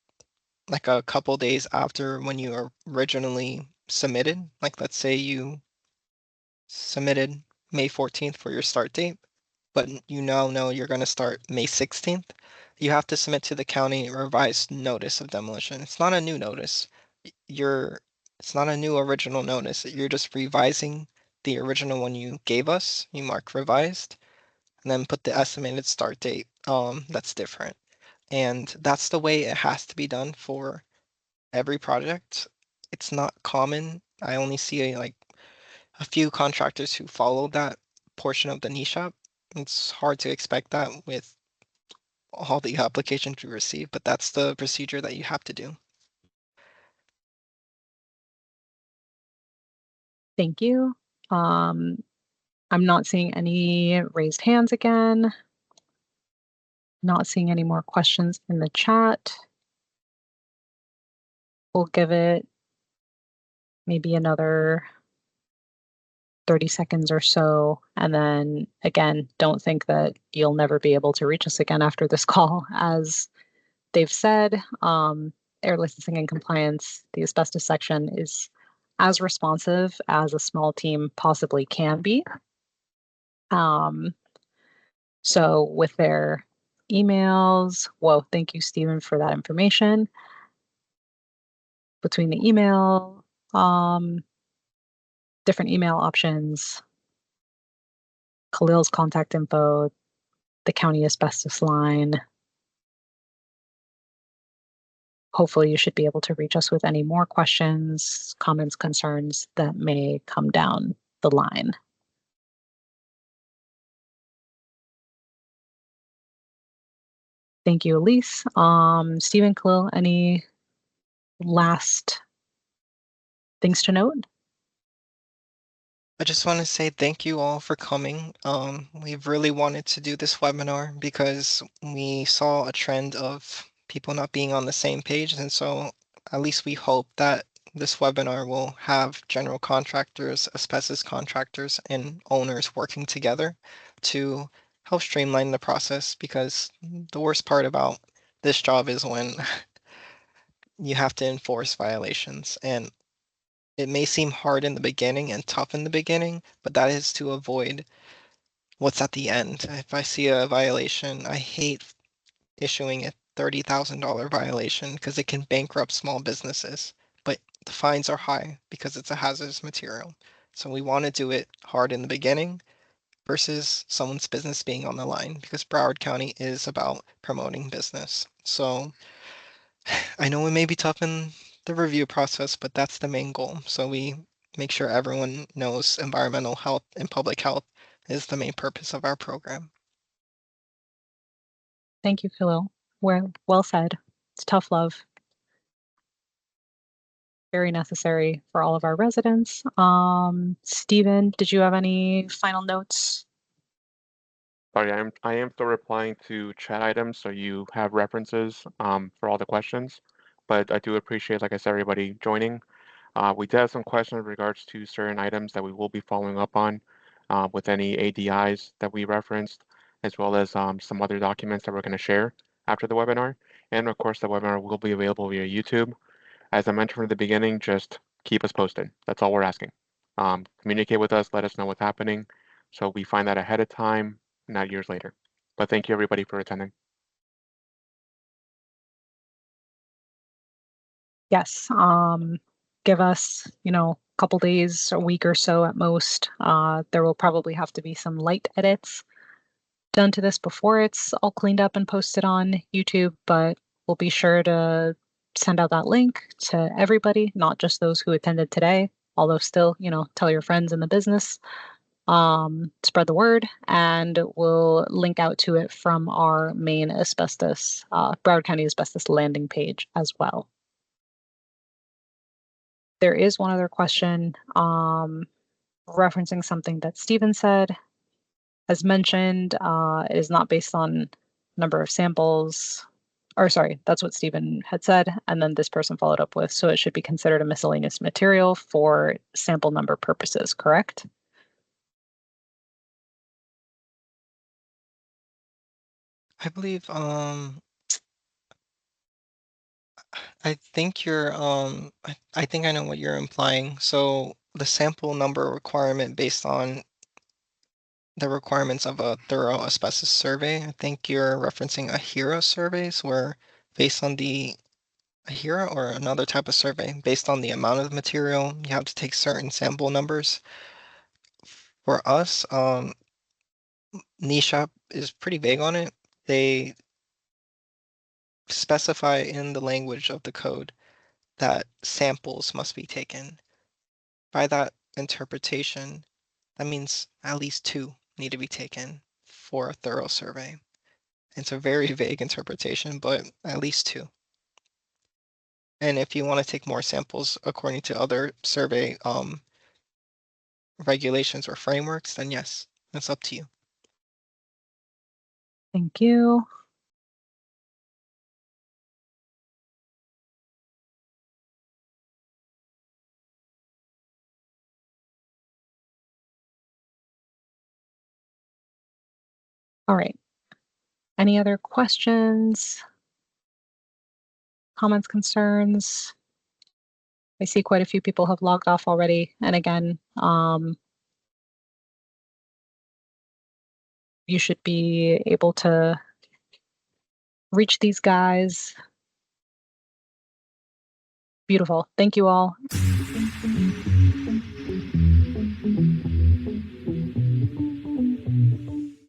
like a couple days after when you originally submitted. Like let's say you submitted May 14th for your start date, but you now know you're going to start May 16th. You have to submit to the county a revised notice of demolition. It's not a new notice. It's not a new original notice. You're just revising the original one you gave us. You mark revised and then put the estimated start date. That's different. And that's the way it has to be done for every project. It's not common. I only see like a few contractors who follow that portion of the NESHAP. It's hard to expect that with all the applications we receive, but that's the procedure that you have to do. Thank you. I'm not seeing any raised hands again. Not seeing any more questions in the chat. We'll give it maybe another 30 seconds or so. And then again, don't think that you'll never be able to reach us again after this call. As they've said, air licensing and compliance, the asbestos section is as responsive as a small team possibly can be. So with their emails, well, thank you, Stephen, for that information. Between the email, different email options, Khalil's contact info, the county asbestos line. Hopefully you should be able to reach us with any more questions, comments, concerns that may come down the line. Thank you, Elise. Stephen, Khalil, any last things to note? I just want to say thank you all for coming. We've really wanted to do this webinar because we saw a trend of people not being on the same page. And so at least we hope that this webinar will have general contractors, asbestos contractors, and owners working together to help streamline the process, because the worst part about this job is when you have to enforce violations. And it may seem hard in the beginning and tough in the beginning, but that is to avoid what's at the end. If I see a violation, I hate issuing a $30,000 violation because it can bankrupt small businesses, but the fines are high because it's a hazardous material. So we want to do it hard in the beginning versus someone's business being on the line, because Broward County is about promoting business. So I know it may be tough in the review process, but that's the main goal. So we make sure everyone knows environmental health and public health is the main purpose of our program. Thank you, Khalil. Well said. It's tough love. Very necessary for all of our residents. Stephen, did you have any final notes? Sorry, I am still replying to chat items, so you have references for all the questions. But I do appreciate, like I said, everybody joining. We did have some questions in regards to certain items that we will be following up on with any ADIs that we referenced, as well as some other documents that we're going to share after the webinar. And of course, the webinar will be available via YouTube. As I mentioned from the beginning, just keep us posted. That's all we're asking. Communicate with us, let us know what's happening, so we find that ahead of time, not years later. But thank you everybody for attending. Yes. Give us, a couple days, a week or so at most. There will probably have to be some light edits done to this before it's all cleaned up and posted on YouTube, but we'll be sure to send out that link to everybody, not just those who attended today, although still, tell your friends in the business, spread the word, and we'll link out to it from our main asbestos, Broward County asbestos landing page as well. There is one other question referencing something that Stephen said. As mentioned, it is not based on number of samples, or sorry, that's what Stephen had said. And then this person followed up with, so it should be considered a miscellaneous material for sample number purposes, correct? I believe I think you're I think I know what you're implying. So the sample number requirement based on the requirements of a thorough asbestos survey, I think you're referencing AHERA surveys, where based on the AHERA or another type of survey, based on the amount of material, you have to take certain sample numbers. For us, NESHAP is pretty vague on it. They specify in the language of the code that samples must be taken. By that interpretation, that means at least 2 need to be taken for a thorough survey. It's a very vague interpretation, but at least 2. And if you want to take more samples according to other survey regulations or frameworks, then yes, it's up to you. Thank you. All right. Any other questions, comments, concerns? I see quite a few people have logged off already. And again, you should be able to reach these guys. Beautiful. Thank you all.